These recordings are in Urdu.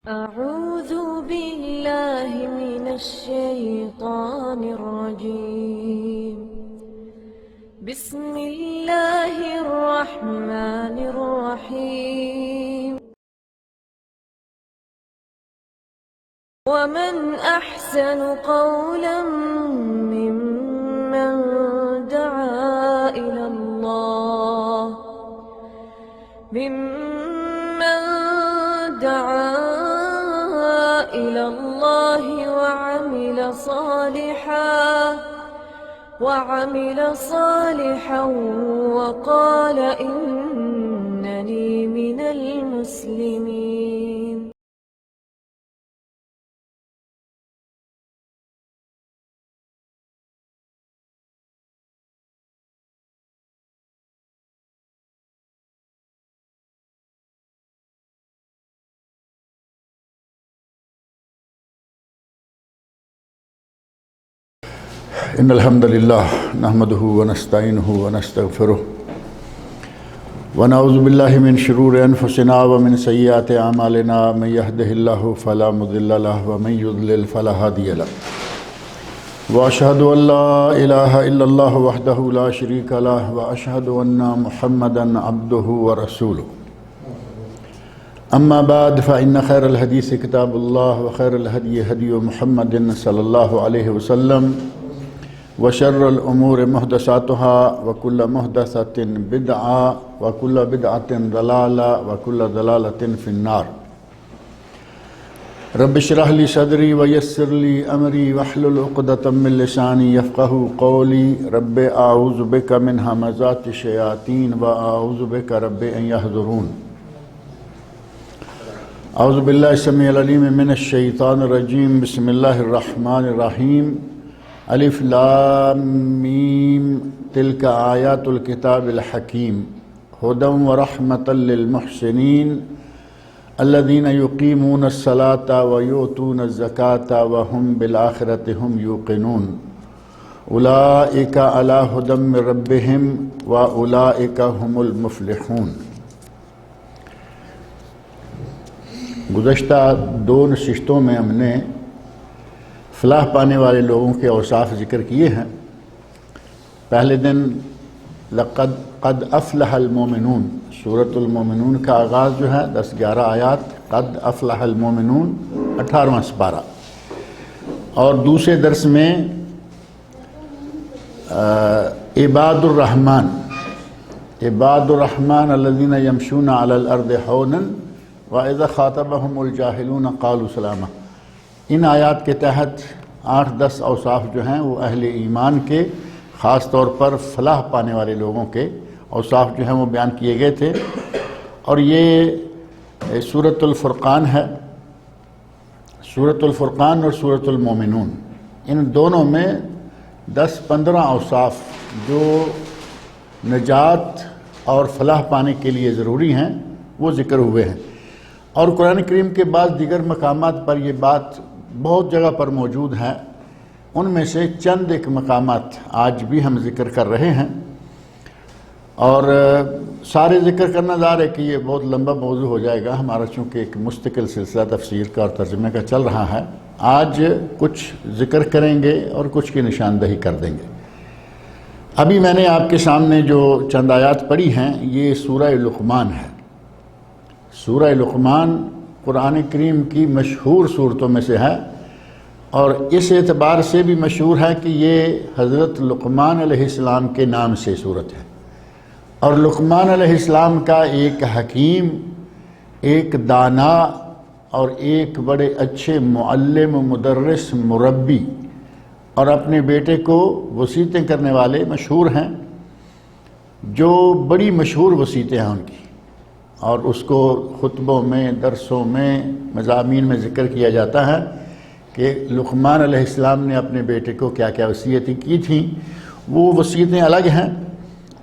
أعوذ بالله من الشيطان الرجيم. بسم الله الرحمن الرحيم. ومن أحسن قولا ممن دعا إلى الله وعمل صالحا وقال إنني من المسلمين. إن الحمد لله نحمده ونستعينه ونستغفره ونعوذ بالله من شرور أنفسنا ومن سيئات أعمالنا من يهده الله فلا مضل له ومن يضلل فلا هادي له وأشهد أن لا إله إلا الله وحده لا شريك له وأشهد أن محمدا عبده ورسوله. أما بعد فإن خير الحديث كتاب الله وخير الهدي هدي محمد صلى الله عليه وسلم وشر الأمور محدثاتها وكل محدثة بدعة وكل بدعة ضلالة وكل ضلالة في النار. رب اشرح لي صدري ويسر لي أمري واحلل عقدة من لساني يفقهوا قولي. رب أعوذ بك من همزات الشياطين وأعوذ بك رب أن يحضرون. أعوذ بالله السميع العليم من الشيطان الرجيم. بسم الله الرحمن الرحيم. الف لام میم تلك آیات الکتاب الحکیم ہدی ورحمۃ للمحسنین الذین یقیمون الصلاۃ ویؤتون الزکاۃ وهم بالآخرۃ هم یوقنون اولئک علی ھدی من ربهم واولئک هم المفلحون. گزشتہ دو نشستوں میں ہم نے فلاح پانے والے لوگوں کے اوصاف ذکر کیے ہیں. پہلے دن قد افلح المومنون سورۃ المومنون کا آغاز جو ہے 10-11 آیات قد افلح المومنون 18واں سپارہ، اور دوسرے درس میں عباد الرحمن الذین یمشون علی الارض ہونا واذا خاطبهم الجاہلون قالوا سلاما. ان آیات کے تحت 8-10 اوصاف جو ہیں وہ اہل ایمان کے، خاص طور پر فلاح پانے والے لوگوں کے اوصاف جو ہیں وہ بیان کیے گئے تھے. اور یہ سورۃ الفرقان ہے. سورۃ الفرقان اور سورۃ المومنون، ان دونوں میں 10-15 اوصاف جو نجات اور فلاح پانے کے لیے ضروری ہیں وہ ذکر ہوئے ہیں. اور قرآن کریم کے بعض دیگر مقامات پر یہ بات بہت جگہ پر موجود ہے. ان میں سے چند ایک مقامات آج بھی ہم ذکر کر رہے ہیں، اور سارے ذکر کرنا ظاہر ہے کہ یہ بہت لمبا موضوع ہو جائے گا ہمارا، چونکہ ایک مستقل سلسلہ تفسیر کا اور ترجمے کا چل رہا ہے. آج کچھ ذکر کریں گے اور کچھ کی نشاندہی کر دیں گے. ابھی میں نے آپ کے سامنے جو چند آیات پڑھی ہیں یہ سورہ لقمان ہے. سورہ لقمان قرآن کریم کی مشہور صورتوں میں سے ہے، اور اس اعتبار سے بھی مشہور ہے کہ یہ حضرت لقمان علیہ السلام کے نام سے صورت ہے. اور لقمان علیہ السلام کا ایک حکیم، ایک دانا اور ایک بڑے اچھے معلم، مدرس، مربی اور اپنے بیٹے کو وصیتیں کرنے والے مشہور ہیں، جو بڑی مشہور وصیتیں ہیں ان کی، اور اس کو خطبوں میں، درسوں میں، مضامین میں ذکر کیا جاتا ہے کہ لقمان علیہ السلام نے اپنے بیٹے کو کیا کیا وصیتیں کی تھیں. وہ وصیتیں الگ ہیں.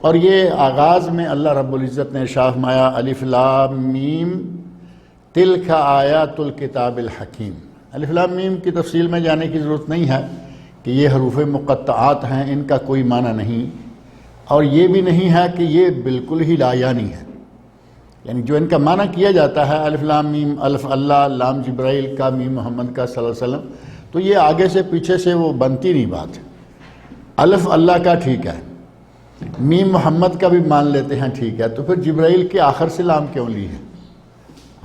اور یہ آغاز میں اللہ رب العزت نے ارشاد فرمایا الف لام میم تلک آیات الکتاب الحکیم. الف لام میم کی تفصیل میں جانے کی ضرورت نہیں ہے کہ یہ حروف مقطعات ہیں، ان کا کوئی معنی نہیں، اور یہ بھی نہیں ہے کہ یہ بالکل ہی لا یعنی ہے. یعنی جو ان کا معنی کیا جاتا ہے الف لام میم، الف اللہ، لام جبرائیل کا، میم محمد کا صلی اللہ علیہ وسلم، تو یہ آگے سے پیچھے سے وہ بنتی نہیں بات۔ الف اللہ کا ٹھیک ہے، میم محمد کا بھی مان لیتے ہیں ٹھیک ہے، تو پھر جبرائیل کے آخر سے لام کیوں لی ہے؟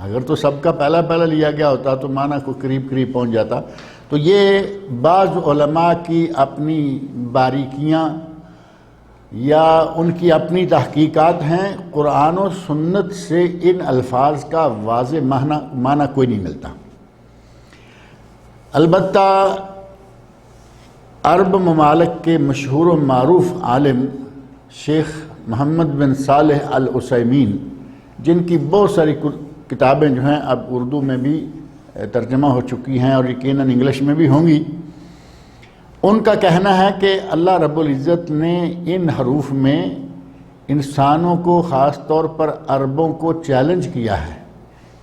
اگر تو سب کا پہلا لیا گیا ہوتا تو معنی کو قریب پہنچ جاتا۔ تو یہ بعض علماء کی اپنی باریکیاں یا ان کی اپنی تحقیقات ہیں، قرآن و سنت سے ان الفاظ کا واضح معنی کوئی نہیں ملتا۔ البتہ عرب ممالک کے مشہور و معروف عالم شیخ محمد بن صالح العثیمین، جن کی بہت ساری کتابیں جو ہیں اب اردو میں بھی ترجمہ ہو چکی ہیں اور یقیناً انگلش میں بھی ہوں گی، ان کا کہنا ہے کہ اللہ رب العزت نے ان حروف میں انسانوں کو، خاص طور پر عربوں کو چیلنج کیا ہے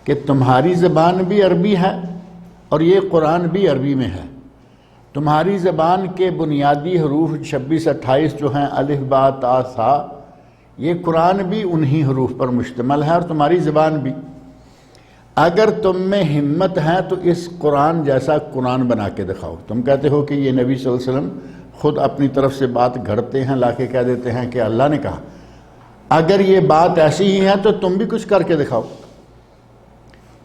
کہ تمہاری زبان بھی عربی ہے اور یہ قرآن بھی عربی میں ہے۔ تمہاری زبان کے بنیادی حروف 26-28 جو ہیں الف با تا ثا، یہ قرآن بھی انہی حروف پر مشتمل ہے اور تمہاری زبان بھی۔ اگر تم میں ہمت ہے تو اس قرآن جیسا قرآن بنا کے دکھاؤ۔ تم کہتے ہو کہ یہ نبی صلی اللہ علیہ وسلم خود اپنی طرف سے بات گھڑتے ہیں، لا کے کہہ دیتے ہیں کہ اللہ نے کہا۔ اگر یہ بات ایسی ہی ہے تو تم بھی کچھ کر کے دکھاؤ۔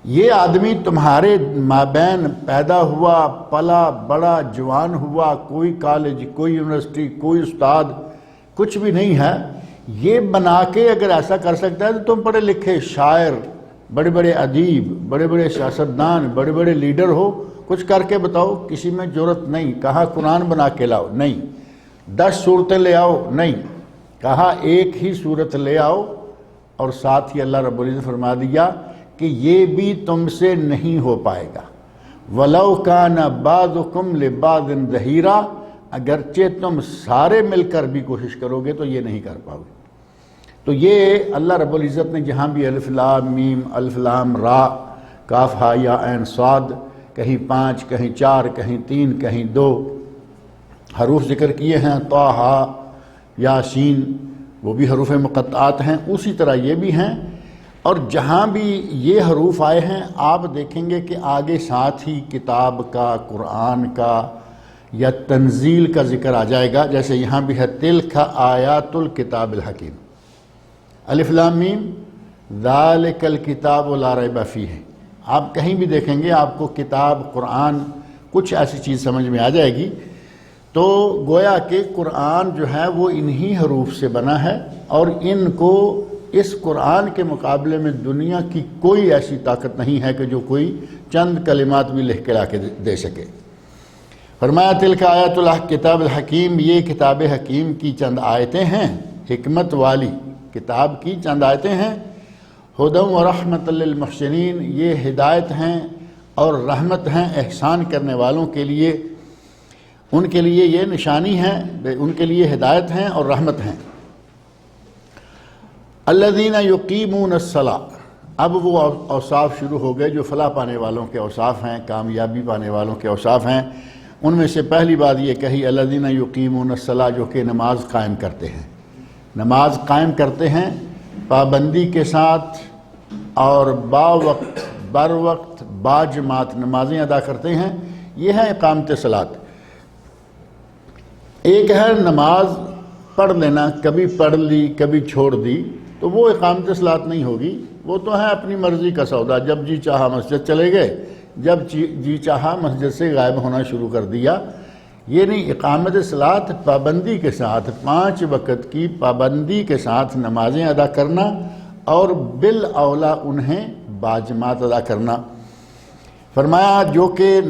یہ آدمی تمہارے مابین پیدا ہوا، پلا بڑا، جوان ہوا، کوئی کالج، کوئی یونیورسٹی، کوئی استاد، کچھ بھی نہیں ہے، یہ بنا کے اگر ایسا کر سکتا ہے تو تم پڑھے لکھے شاعر، بڑے بڑے ادیب، بڑے بڑے سیاستدان، بڑے بڑے لیڈر ہو، کچھ کر کے بتاؤ۔ کسی میں جرت نہیں۔ کہا قرآن بنا کے لاؤ، نہیں۔ 10 صورتیں لے آؤ، نہیں۔ کہا ایک ہی صورت لے آؤ، اور ساتھ ہی اللہ رب العزت فرما دیا کہ یہ بھی تم سے نہیں ہو پائے گا۔ وَلَوْ كَانَ بَعْضُكُمْ لِبَعْضٍ ظَهِيرًا، اگرچہ تم سارے مل کر بھی کوشش کرو گے تو یہ نہیں کر پاؤ گے۔ تو یہ اللہ رب العزت نے جہاں بھی الف لام میم، الف لام را، کاف ہا یا عین صاد، کہیں 5 کہیں 4 کہیں 3 کہیں 2 حروف ذکر کیے ہیں، طٰہٰ یاسین، وہ بھی حروف مقطعات ہیں، اسی طرح یہ بھی ہیں۔ اور جہاں بھی یہ حروف آئے ہیں آپ دیکھیں گے کہ آگے ساتھ ہی کتاب کا، قرآن کا یا تنزیل کا ذکر آ جائے گا، جیسے یہاں بھی ہے تلک آیات الکتاب الحکیم، الف لام میم ذالک الکتاب لا ریب فیہ۔ آپ کہیں بھی دیکھیں گے آپ کو کتاب، قرآن، کچھ ایسی چیز سمجھ میں آ جائے گی۔ تو گویا کہ قرآن جو ہے وہ انہی حروف سے بنا ہے، اور ان کو اس قرآن کے مقابلے میں دنیا کی کوئی ایسی طاقت نہیں ہے کہ جو کوئی چند کلمات بھی لکھ کے لا کے دے سکے۔ فرمایا تلک آیات الکتاب الحکیم، یہ کتاب حکیم کی چند آیتیں ہیں، حکمت والی کتاب کی چند آیتیں ہیں۔ ہدی و رحمت للمحسنین، یہ ہدایت ہیں اور رحمت ہیں احسان کرنے والوں کے لیے، ان کے لیے یہ نشانی ہے، ان کے لیے ہدایت ہیں اور رحمت ہیں۔ الذین یقیمون الصلاۃ، اب وہ اوصاف شروع ہو گئے جو فلاح پانے والوں کے اوصاف ہیں، کامیابی پانے والوں کے اوصاف ہیں۔ ان میں سے پہلی بات یہ کہی الذین یقیمون الصلاۃ، جو کہ نماز قائم کرتے ہیں، نماز قائم کرتے ہیں پابندی کے ساتھ اور با وقت، بر وقت، با جماعت نمازیں ادا کرتے ہیں، یہ ہے اقامت صلاۃ۔ ایک ہے نماز پڑھ لینا، کبھی پڑھ لی کبھی چھوڑ دی، تو وہ اقامت صلاۃ نہیں ہوگی، وہ تو ہے اپنی مرضی کا سودا، جب جی چاہا مسجد چلے گئے، جب جی چاہا مسجد سے غائب ہونا شروع کر دیا، یہ نہیں۔ اقامت صلاۃ پابندی کے ساتھ، 5 وقت کی پابندی کے ساتھ نمازیں ادا کرنا، اور بالاولیٰ انہیں باجماعت ادا کرنا۔ فرمایا جو کہ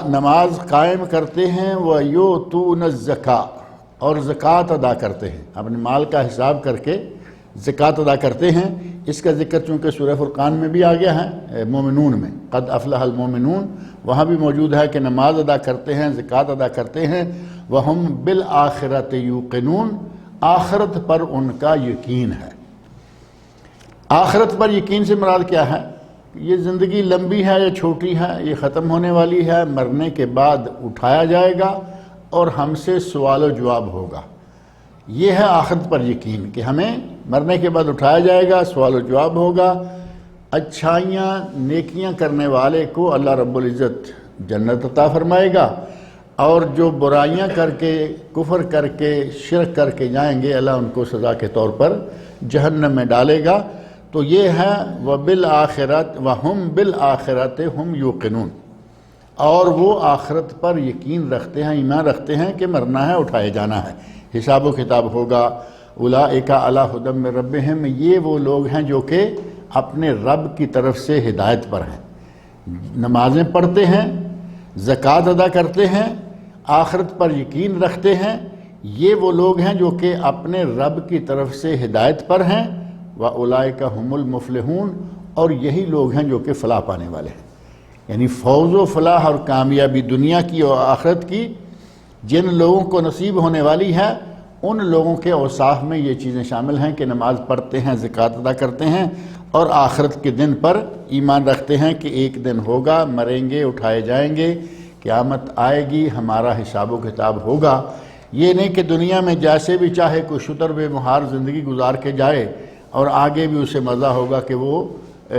نماز قائم کرتے ہیں وَيُؤْتُونَ الزَّكَاةَ، اور زکوٰۃ ادا کرتے ہیں، اپنے مال کا حساب کر کے زکوٰۃ ادا کرتے ہیں۔ اس کا ذکر چونکہ سورہ فرقان میں بھی آ گیا ہے، مومنون میں، قد افلح المومنون، وہاں بھی موجود ہے کہ نماز ادا کرتے ہیں، زکوٰۃ ادا کرتے ہیں، وَهُمْ بِالْآخِرَةِ يُوقِنُونَ، آخرت پر ان کا یقین ہے۔ آخرت پر یقین سے مراد کیا ہے؟ یہ زندگی لمبی ہے یا چھوٹی ہے، یہ ختم ہونے والی ہے، مرنے کے بعد اٹھایا جائے گا اور ہم سے سوال و جواب ہوگا۔ یہ ہے آخرت پر یقین کہ ہمیں مرنے کے بعد اٹھایا جائے گا، سوال و جواب ہوگا۔ اچھائیاں نیکیاں کرنے والے کو اللہ رب العزت جنت عطا فرمائے گا، اور جو برائیاں کر کے کفر کر کے شرک کر کے جائیں گے اللہ ان کو سزا کے طور پر جہنم میں ڈالے گا۔ تو یہ ہے وَبِالْآخِرَةِ وَهُمْ بِالْآخِرَةِ هُمْ يُوقِنُونَ، اور وہ آخرت پر یقین رکھتے ہیں، ایمان رکھتے ہیں کہ مرنا ہے، اٹھائے جانا ہے، حساب و کتاب ہوگا۔ اولئک علی ھدی من ربہم، یہ وہ لوگ ہیں جو کہ اپنے رب کی طرف سے ہدایت پر ہیں، نمازیں پڑھتے ہیں، زکوٰۃ ادا کرتے ہیں، آخرت پر یقین رکھتے ہیں، یہ وہ لوگ ہیں جو کہ اپنے رب کی طرف سے ہدایت پر ہیں۔ وَأُولَئِكَ هُمُ الْمُفْلِحُونَ، اور یہی لوگ ہیں جو کہ فلاح پانے والے ہیں، یعنی فوز و فلاح اور کامیابی دنیا کی اور آخرت کی جن لوگوں کو نصیب ہونے والی ہے، ان لوگوں کے اوصاف میں یہ چیزیں شامل ہیں کہ نماز پڑھتے ہیں، زکوٰۃ ادا کرتے ہیں، اور آخرت کے دن پر ایمان رکھتے ہیں کہ ایک دن ہوگا، مریں گے، اٹھائے جائیں گے، قیامت آئے گی، ہمارا حساب و کتاب ہوگا۔ یہ نہیں کہ دنیا میں جیسے بھی چاہے کوئی شتر بے مہار زندگی گزار کے جائے اور آگے بھی اسے مزہ ہوگا کہ وہ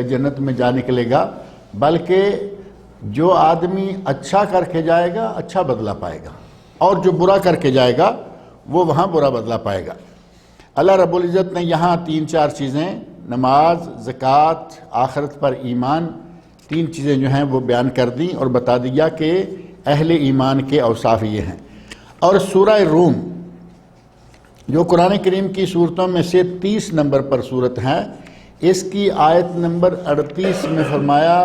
جنت میں جا نکلے گا، بلکہ جو آدمی اچھا کر کے جائے گا اچھا بدلہ پائے گا، اور جو برا کر کے جائے گا وہ وہاں برا بدلہ پائے گا۔ اللہ رب العزت نے یہاں 3-4 چیزیں، نماز، زکوٰۃ، آخرت پر ایمان، 3 چیزیں جو ہیں وہ بیان کر دیں اور بتا دیا کہ اہل ایمان کے اوصاف یہ ہیں۔ اور سورہ روم جو قرآن کریم کی صورتوں میں سے 30 نمبر پر صورت ہے، اس کی آیت نمبر 38 میں فرمایا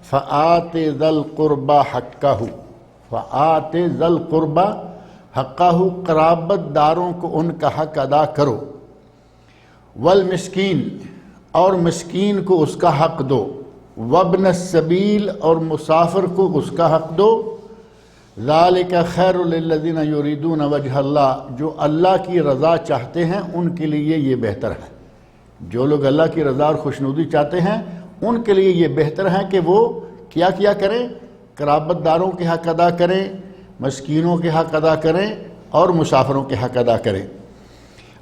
فَآتِ ذَا الْقُرْبَى حَقَّهُ، فَآتِ ذَا الْقُرْبَى حَقَّهُ، قرابت داروں کو ان کا حق ادا کرو، والمسکین، اور مسکین کو اس کا حق دو، وابن السبیل، اور مسافر کو اس کا حق دو، ذالک خیر للذین یریدون وجہ اللہ، جو اللہ کی رضا چاہتے ہیں ان کے لیے یہ بہتر ہے۔ جو لوگ اللہ کی رضا اور خوشنودی چاہتے ہیں ان کے لیے یہ بہتر ہے کہ وہ کیا کریں، قرابت داروں کے حق ادا کریں، مسکینوں کے حق ادا کریں، اور مسافروں کے حق ادا کریں۔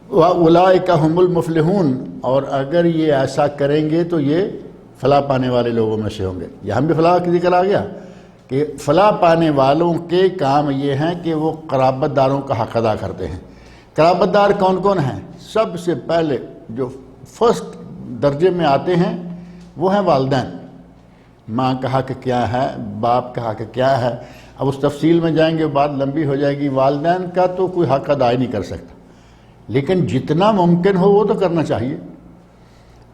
وَأُولَئِكَ هُمُ الْمُفْلِحُونَ، اور اگر یہ ایسا کریں گے تو یہ فلاح پانے والے لوگوں میں سے ہوں گے۔ یہاں بھی فلاح کی ذکر آ گیا کہ فلاح پانے والوں کے کام یہ ہیں کہ وہ قرابت داروں کا حق ادا کرتے ہیں۔ قرابت دار کون کون ہیں؟ سب سے پہلے جو فرسٹ درجے میں آتے ہیں وہ ہیں والدین۔ ماں کا حق کیا ہے، باپ کا حق کیا ہے، اب اس تفصیل میں جائیں گے بات لمبی ہو جائے گی۔ والدین کا تو کوئی حق ادا ہی نہیں کر سکتا، لیکن جتنا ممکن ہو وہ تو کرنا چاہیے۔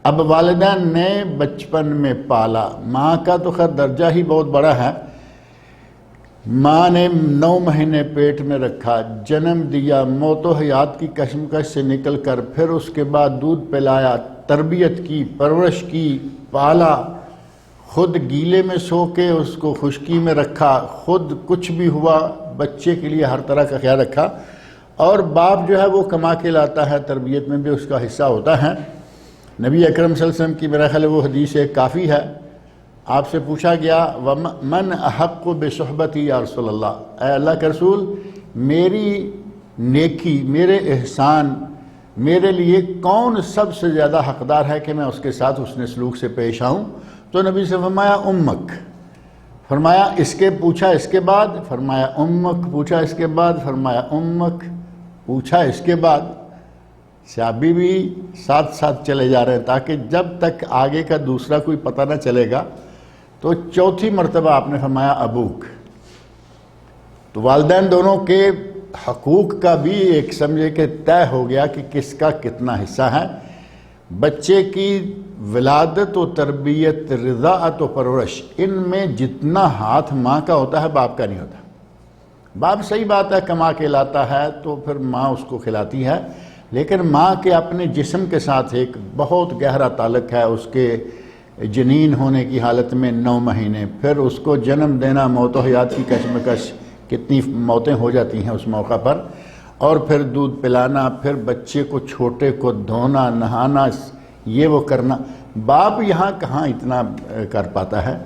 اب والدین نے بچپن میں پالا، ماں کا تو خیر درجہ ہی بہت بڑا ہے، ماں نے 9 مہینے پیٹ میں رکھا، جنم دیا، موت و حیات کی کشمکش سے نکل کر، پھر اس کے بعد دودھ پلایا، تربیت کی، پرورش کی، پالا، خود گیلے میں سو کے اس کو خشکی میں رکھا، خود کچھ بھی ہوا بچے کے لیے ہر طرح کا خیال رکھا، اور باپ جو ہے وہ کما کے لاتا ہے، تربیت میں بھی اس کا حصہ ہوتا ہے۔ نبی اکرم صلی اللہ علیہ وسلم کی میرا خیال وہ حدیث کافی ہے۔ آپ سے پوچھا گیا وَمَنْ أَحَقُّ بِصُحْبَتِي یا رسول اللہ، اے اللہ کے رسول، میری نیکی، میرے احسان، میرے لیے کون سب سے زیادہ حقدار ہے کہ میں اس کے ساتھ حسن سلوک سے پیش آؤں؟ تو نبی سے فرمایا امک، فرمایا اس کے پوچھا اس کے بعد، فرمایا امک، پوچھا اس کے بعد، فرمایا امک، پوچھا اس کے بعد۔ صحابی بھی ساتھ ساتھ چلے جا رہے ہیں تاکہ جب تک آگے کا دوسرا کوئی پتہ نہ چلے گا۔ تو چوتھی مرتبہ آپ نے فرمایا ابوک۔ تو والدین دونوں کے حقوق کا بھی ایک سمجھے کہ طے ہو گیا کہ کس کا کتنا حصہ ہے۔ بچے کی ولادت و تربیت، رضاعت و پرورش، ان میں جتنا ہاتھ ماں کا ہوتا ہے باپ کا نہیں ہوتا۔ باپ صحیح بات ہے کما کے لاتا ہے تو پھر ماں اس کو کھلاتی ہے، لیکن ماں کے اپنے جسم کے ساتھ ایک بہت گہرا تعلق ہے، اس کے جنین ہونے کی حالت میں 9 مہینے، پھر اس کو جنم دینا، موت و حیات کی کشمکش، کتنی موتیں ہو جاتی ہیں اس موقع پر، اور پھر دودھ پلانا، پھر بچے کو چھوٹے کو دھونا، نہانا، یہ وہ کرنا، باپ یہاں کہاں اتنا کر پاتا ہے۔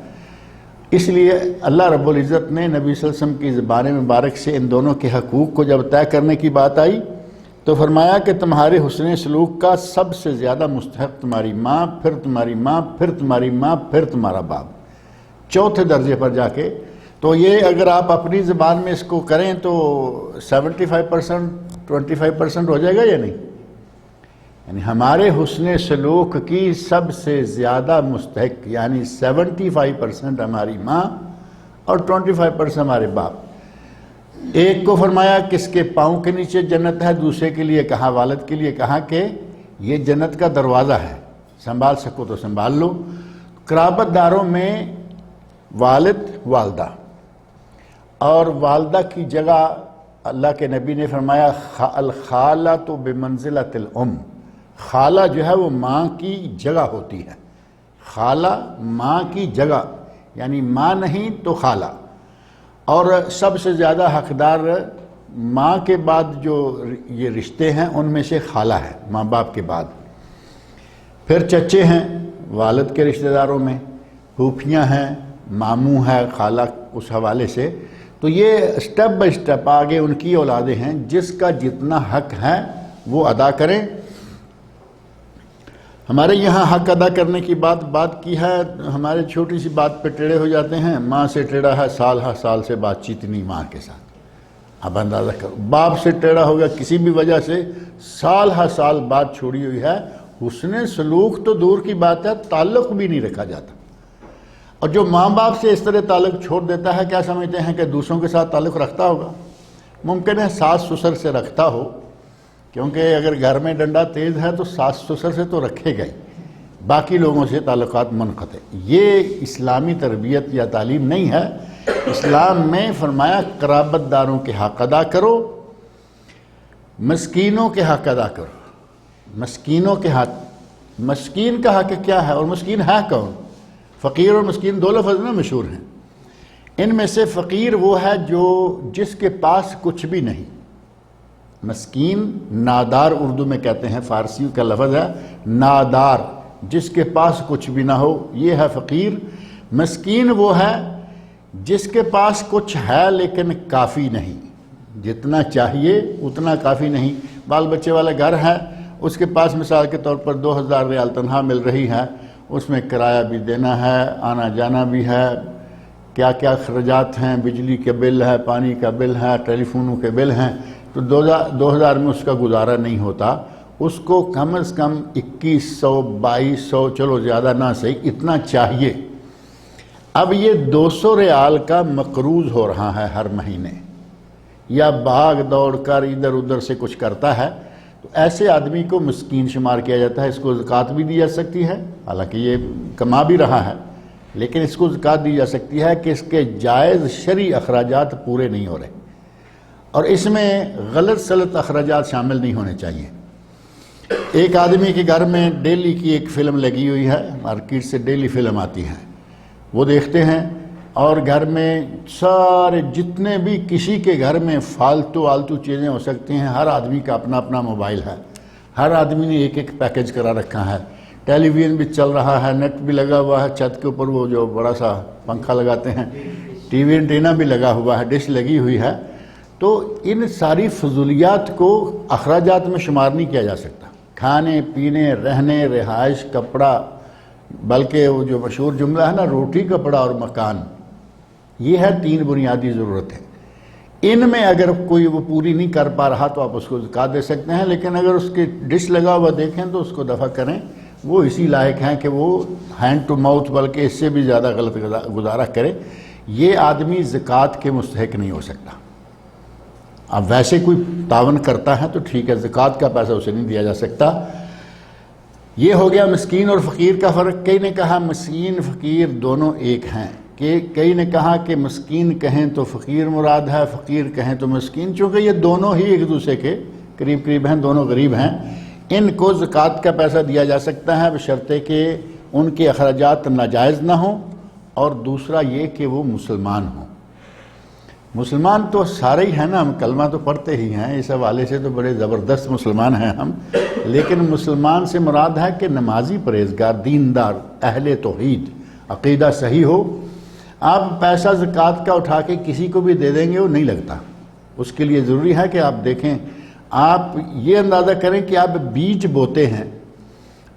اس لیے اللہ رب العزت نے نبی صلی اللہ علیہ وسلم کی زبان مبارک سے ان دونوں کے حقوق کو جب طے کرنے کی بات آئی تو تو فرمایا کہ تمہارے حسن سلوک کا سب سے زیادہ مستحق تمہاری ماں، پھر تمہاری ماں، پھر تمہاری ماں، پھر تمہارا باپ، چوتھے درجے پر جا کے. تو یہ اگر آپ اپنی زبان میں اس کو کریں تو 75% 25% ہو جائے گا یا نہیں؟ یعنی ہمارے حسن سلوک کی سب سے زیادہ مستحق یعنی 75% ہماری ماں اور 25% ہمارے باپ. ایک کو فرمایا کس کے پاؤں کے نیچے جنت ہے، دوسرے کے لیے کہا والد کے لیے کہا کہ یہ جنت کا دروازہ ہے، سنبھال سکو تو سنبھال لو. قرابت داروں میں والد والدہ، اور والدہ کی جگہ اللہ کے نبی نے فرمایا الخالۃ بمنزلۃ الام، خالہ جو ہے وہ ماں کی جگہ ہوتی ہے. خالہ ماں کی جگہ یعنی ماں نہیں تو خالہ. اور سب سے زیادہ حقدار ماں کے بعد جو یہ رشتے ہیں ان میں سے خالہ ہے، ماں باپ کے بعد. پھر چچے ہیں والد کے رشتہ داروں میں، پھوپھیاں ہیں، ماموں ہے، خالہ اس حوالے سے. تو یہ سٹیپ بائی سٹیپ آگے ان کی اولادیں ہیں، جس کا جتنا حق ہے وہ ادا کریں. ہمارے یہاں حق ادا کرنے کی بات کی ہے، ہمارے چھوٹی سی بات پہ ٹیڑے ہو جاتے ہیں. ماں سے ٹیڑا ہے، سال ہر سال سے بات چیت نہیں ماں کے ساتھ. اب اندازہ کرو، باپ سے ٹیڑا ہو گیا کسی بھی وجہ سے، سال ہر سال بات چھوڑی ہوئی ہے. حسن سلوک تو دور کی بات ہے، تعلق بھی نہیں رکھا جاتا. اور جو ماں باپ سے اس طرح تعلق چھوڑ دیتا ہے، کیا سمجھتے ہیں کہ دوسروں کے ساتھ تعلق رکھتا ہوگا؟ ممکن ہے ساس سسر سے رکھتا ہو، کیونکہ اگر گھر میں ڈنڈا تیز ہے تو ساس سسر سے تو رکھے گا ہی، باقی لوگوں سے تعلقات منقطع. یہ اسلامی تربیت یا تعلیم نہیں ہے. اسلام میں فرمایا قرابت داروں کے حق ادا کرو، مسکینوں کے حق ادا کرو. مسکینوں کے حق، مسکین کا حق کیا ہے اور مسکین ہے کون؟ فقیر اور مسکین دو لفظ میں مشہور ہیں. ان میں سے فقیر وہ ہے جو جس کے پاس کچھ بھی نہیں. مسکین نادار اردو میں کہتے ہیں، فارسی کا لفظ ہے نادار، جس کے پاس کچھ بھی نہ ہو، یہ ہے فقیر. مسکین وہ ہے جس کے پاس کچھ ہے لیکن کافی نہیں، جتنا چاہیے اتنا کافی نہیں. بال بچے والا گھر ہے، اس کے پاس مثال کے طور پر 2000 ریال تنخواہ مل رہی ہے، اس میں کرایہ بھی دینا ہے، آنا جانا بھی ہے، کیا کیا اخراجات ہیں، بجلی کے بل ہے، پانی کا بل ہے، ٹیلی فونوں کے بل ہیں. تو 2000 میں اس کا گزارا نہیں ہوتا. اس کو کم از کم 2100 2200، چلو زیادہ نہ صحیح، اتنا چاہیے. اب یہ 200 ریال کا مقروض ہو رہا ہے ہر مہینے، یا بھاگ دوڑ کر ادھر ادھر سے کچھ کرتا ہے، تو ایسے آدمی کو مسکین شمار کیا جاتا ہے. اس کو زکوٰۃ بھی دی جا سکتی ہے، حالانکہ یہ کما بھی رہا ہے، لیکن اس کو زکوٰۃ دی جا سکتی ہے کہ اس کے جائز شرعی اخراجات پورے نہیں ہو رہے، اور اس میں غلط سلط اخراجات شامل نہیں ہونے چاہیے. ایک آدمی کے گھر میں ڈیلی کی ایک فلم لگی ہوئی ہے، مارکیٹ سے ڈیلی فلم آتی ہے، وہ دیکھتے ہیں. اور گھر میں سارے جتنے بھی کسی کے گھر میں فالتو آلتو چیزیں ہو سکتی ہیں، ہر آدمی کا اپنا اپنا موبائل ہے، ہر آدمی نے ایک ایک پیکج کرا رکھا ہے. ٹیلی ویژن بھی چل رہا ہے، نیٹ بھی لگا ہوا ہے، چھت کے اوپر وہ جو بڑا سا پنکھا لگاتے ہیں، ٹی وی انٹینا بھی لگا ہوا ہے، ڈش لگی ہوئی ہے. تو ان ساری فضولیات کو اخراجات میں شمار نہیں کیا جا سکتا. کھانے پینے، رہنے، رہائش، کپڑا، بلکہ وہ جو مشہور جملہ ہے نا، روٹی کپڑا اور مکان، یہ ہے 3 بنیادی ضرورتیں. ان میں اگر کوئی وہ پوری نہیں کر پا رہا تو آپ اس کو زکوٰۃ دے سکتے ہیں، لیکن اگر اس کی ڈش لگا ہوا دیکھیں تو اس کو دفع کریں. وہ اسی لائق ہیں کہ وہ ہینڈ ٹو ماؤتھ بلکہ اس سے بھی زیادہ غلط گزارا کرے. یہ آدمی زکوٰۃ کے مستحق نہیں ہو سکتا. اب ویسے کوئی تعاون کرتا ہے تو ٹھیک ہے، زکوٰۃ کا پیسہ اسے نہیں دیا جا سکتا. یہ ہو گیا مسکین اور فقیر کا فرق. کئی نے کہا مسکین فقیر دونوں ایک ہیں، کہ کئی نے کہا کہ مسکین کہیں تو فقیر مراد ہے، فقیر کہیں تو مسکین، چونکہ یہ دونوں ہی ایک دوسرے کے قریب قریب ہیں، دونوں غریب ہیں. ان کو زکوٰۃ کا پیسہ دیا جا سکتا ہے بشرطے کہ ان کے اخراجات ناجائز نہ ہوں، اور دوسرا یہ کہ وہ مسلمان ہوں. مسلمان تو سارے ہی ہیں نا، ہم کلمہ تو پڑھتے ہی ہیں، اس حوالے سے تو بڑے زبردست مسلمان ہیں ہم. لیکن مسلمان سے مراد ہے کہ نمازی، پرہیزگار، دیندار، اہل توحید، عقیدہ صحیح ہو. آپ پیسہ زکوٰۃ کا اٹھا کے کسی کو بھی دے دیں گے وہ نہیں لگتا. اس کے لیے ضروری ہے کہ آپ دیکھیں آپ یہ اندازہ کریں کہ آپ بیج بوتے ہیں،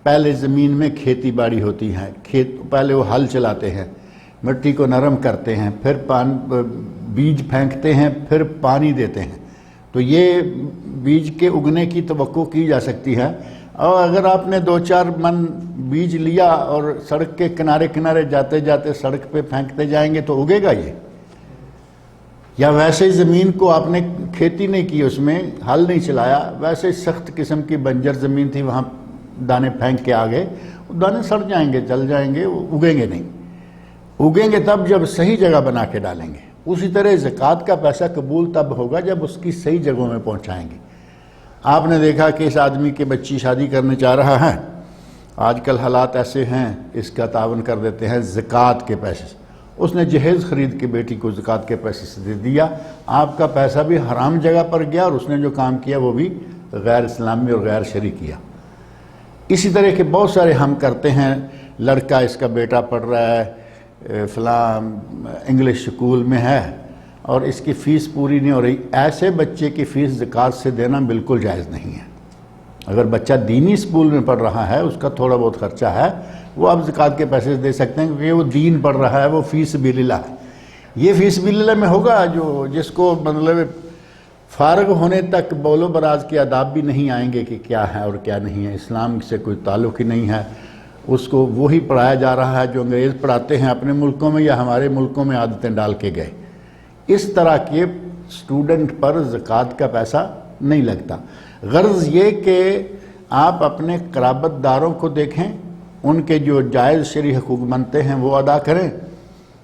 پہلے زمین میں کھیتی باڑی ہوتی ہے، پہلے وہ ہل چلاتے ہیں، مٹی کو نرم کرتے ہیں، پھر بیج پھینکتے ہیں، پھر پانی دیتے ہیں، تو یہ بیج کے اگنے کی توقع کی جا سکتی ہے۔ اور اگر آپ نے 2-4 من بیج لیا اور سڑک کے کنارے کنارے جاتے جاتے سڑک پہ پھینکتے جائیں گے تو اگے گا یہ؟ یا ویسے زمین کو آپ نے کھیتی نہیں کی، اس میں ہل نہیں چلایا، ویسے سخت قسم کی بنجر زمین تھی، وہاں دانے پھینک کے آگے، دانے سڑ جائیں گے، جل جائیں گے، اگیں گے نہیں۔ اگیں گے تب جب صحیح جگہ بنا کے ڈالیں گے۔ اسی طرح زکوٰۃ کا پیسہ قبول تب ہوگا جب اس کی صحیح جگہوں میں پہنچائیں گے۔ آپ نے دیکھا کہ اس آدمی کے بچی شادی کرنے چاہ رہا ہے، آج کل حالات ایسے ہیں، اس کا تعاون کر دیتے ہیں زکوٰۃ کے پیسے سے۔ اس نے جہیز خرید کے بیٹی کو زکوٰۃ کے پیسے سے دے دیا، آپ کا پیسہ بھی حرام جگہ پر گیا، اور اس نے جو کام کیا وہ بھی غیر اسلامی اور غیر شرعی کیا۔ اسی طرح کے بہت سارے ہم کرتے ہیں، لڑکا اس کا بیٹا پڑھ رہا ہے فلاں انگلش اسکول میں ہے اور اس کی فیس پوری نہیں ہو رہی، ایسے بچے کی فیس زکوٰۃ سے دینا بالکل جائز نہیں ہے۔ اگر بچہ دینی اسکول میں پڑھ رہا ہے، اس کا تھوڑا بہت خرچہ ہے، وہ آپ زکوٰۃ کے پیسے دے سکتے ہیں، کیونکہ وہ دین پڑھ رہا ہے، وہ فی سبیل اللہ ہے۔ یہ فی سبیل اللہ میں ہوگا جس کو مطلب فارغ ہونے تک بول و براز کے آداب بھی نہیں آئیں گے کہ کیا ہے اور کیا نہیں ہے، اسلام سے کوئی تعلق ہی نہیں ہے، اس کو وہی پڑھایا جا رہا ہے جو انگریز پڑھاتے ہیں اپنے ملکوں میں یا ہمارے ملکوں میں عادتیں ڈال کے گئے۔ اس طرح کے اسٹوڈنٹ پر زکوٰۃ کا پیسہ نہیں لگتا۔ غرض یہ کہ آپ اپنے قرابت داروں کو دیکھیں، ان کے جو جائز شرعی حقوق بنتے ہیں وہ ادا کریں،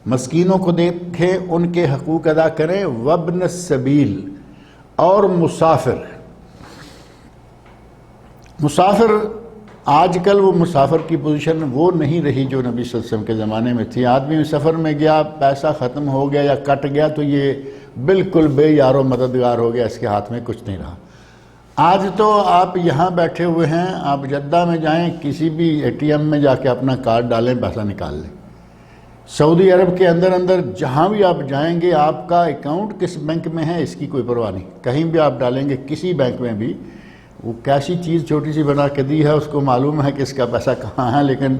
مسکینوں کو دیکھیں، ان کے حقوق ادا کریں، وابن السبیل، اور مسافر آج کل وہ مسافر کی پوزیشن وہ نہیں رہی جو نبی صلی اللہ علیہ وسلم کے زمانے میں تھی۔ آدمی سفر میں گیا، پیسہ ختم ہو گیا یا کٹ گیا تو یہ بالکل بے یار و مددگار ہو گیا، اس کے ہاتھ میں کچھ نہیں رہا۔ آج تو آپ یہاں بیٹھے ہوئے ہیں، آپ جدہ میں جائیں، کسی بھی اے ٹی ایم میں جا کے اپنا کارڈ ڈالیں، پیسہ نکال لیں۔ سعودی عرب کے اندر جہاں بھی آپ جائیں گے، آپ کا اکاؤنٹ کس بینک میں ہے اس کی کوئی پرواہ نہیں، کہیں بھی آپ ڈالیں گے کسی بینک میں بھی، وہ کیسی چیز چھوٹی سی بنا کے دی ہے، اس کو معلوم ہے کہ اس کا پیسہ کہاں ہے، لیکن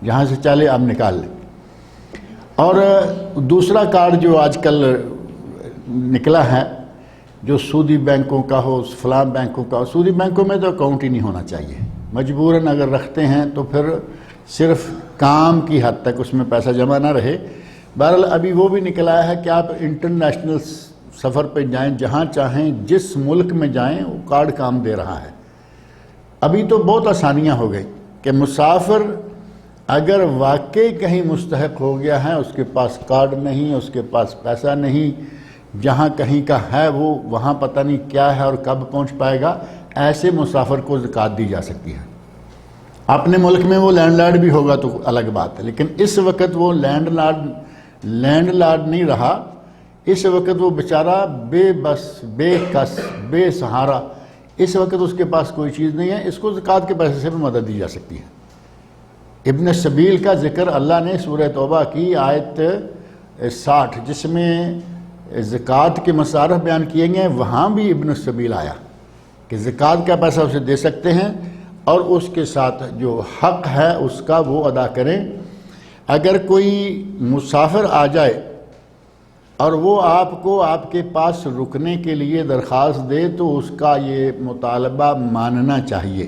جہاں سے چالے آپ نکال لیں۔ اور دوسرا کارڈ جو آج کل نکلا ہے، جو سودی بینکوں کا ہو، فلاں بینکوں کا ہو، سودی بینکوں میں تو اکاؤنٹ ہی نہیں ہونا چاہیے، مجبوراً اگر رکھتے ہیں تو پھر صرف کام کی حد تک اس میں پیسہ جمع نہ رہے۔ بہرحال ابھی وہ بھی نکلا ہے کہ آپ انٹرنیشنل سفر پہ جائیں، جہاں چاہیں جس ملک میں جائیں، وہ کارڈ کام دے رہا ہے۔ ابھی تو بہت آسانیاں ہو گئی کہ مسافر اگر واقعی کہیں مستحق ہو گیا ہے، اس کے پاس کارڈ نہیں، اس کے پاس پیسہ نہیں، جہاں کہیں کا ہے وہ وہاں پتہ نہیں کیا ہے اور کب پہنچ پائے گا، ایسے مسافر کو زکوٰۃ دی جا سکتی ہے۔ اپنے ملک میں وہ لینڈ لارڈ بھی ہوگا تو الگ بات ہے، لیکن اس وقت وہ لینڈ لارڈ نہیں رہا، اس وقت وہ بیچارہ بے بس، بے کس، بے سہارا، اس وقت اس کے پاس کوئی چیز نہیں ہے، اس کو زکوٰۃ کے پیسے سے بھی مدد دی جا سکتی ہے۔ ابن السبیل کا ذکر اللہ نے سورہ توبہ کی آیت 60 جس میں زکوٰۃ کے مصارف بیان کیے گئے، وہاں بھی ابن السبیل آیا کہ زکوٰۃ کا پیسہ اسے دے سکتے ہیں اور اس کے ساتھ جو حق ہے اس کا وہ ادا کریں۔ اگر کوئی مسافر آ جائے اور وہ آپ کو آپ کے پاس رکنے کے لیے درخواست دے تو اس کا یہ مطالبہ ماننا چاہیے،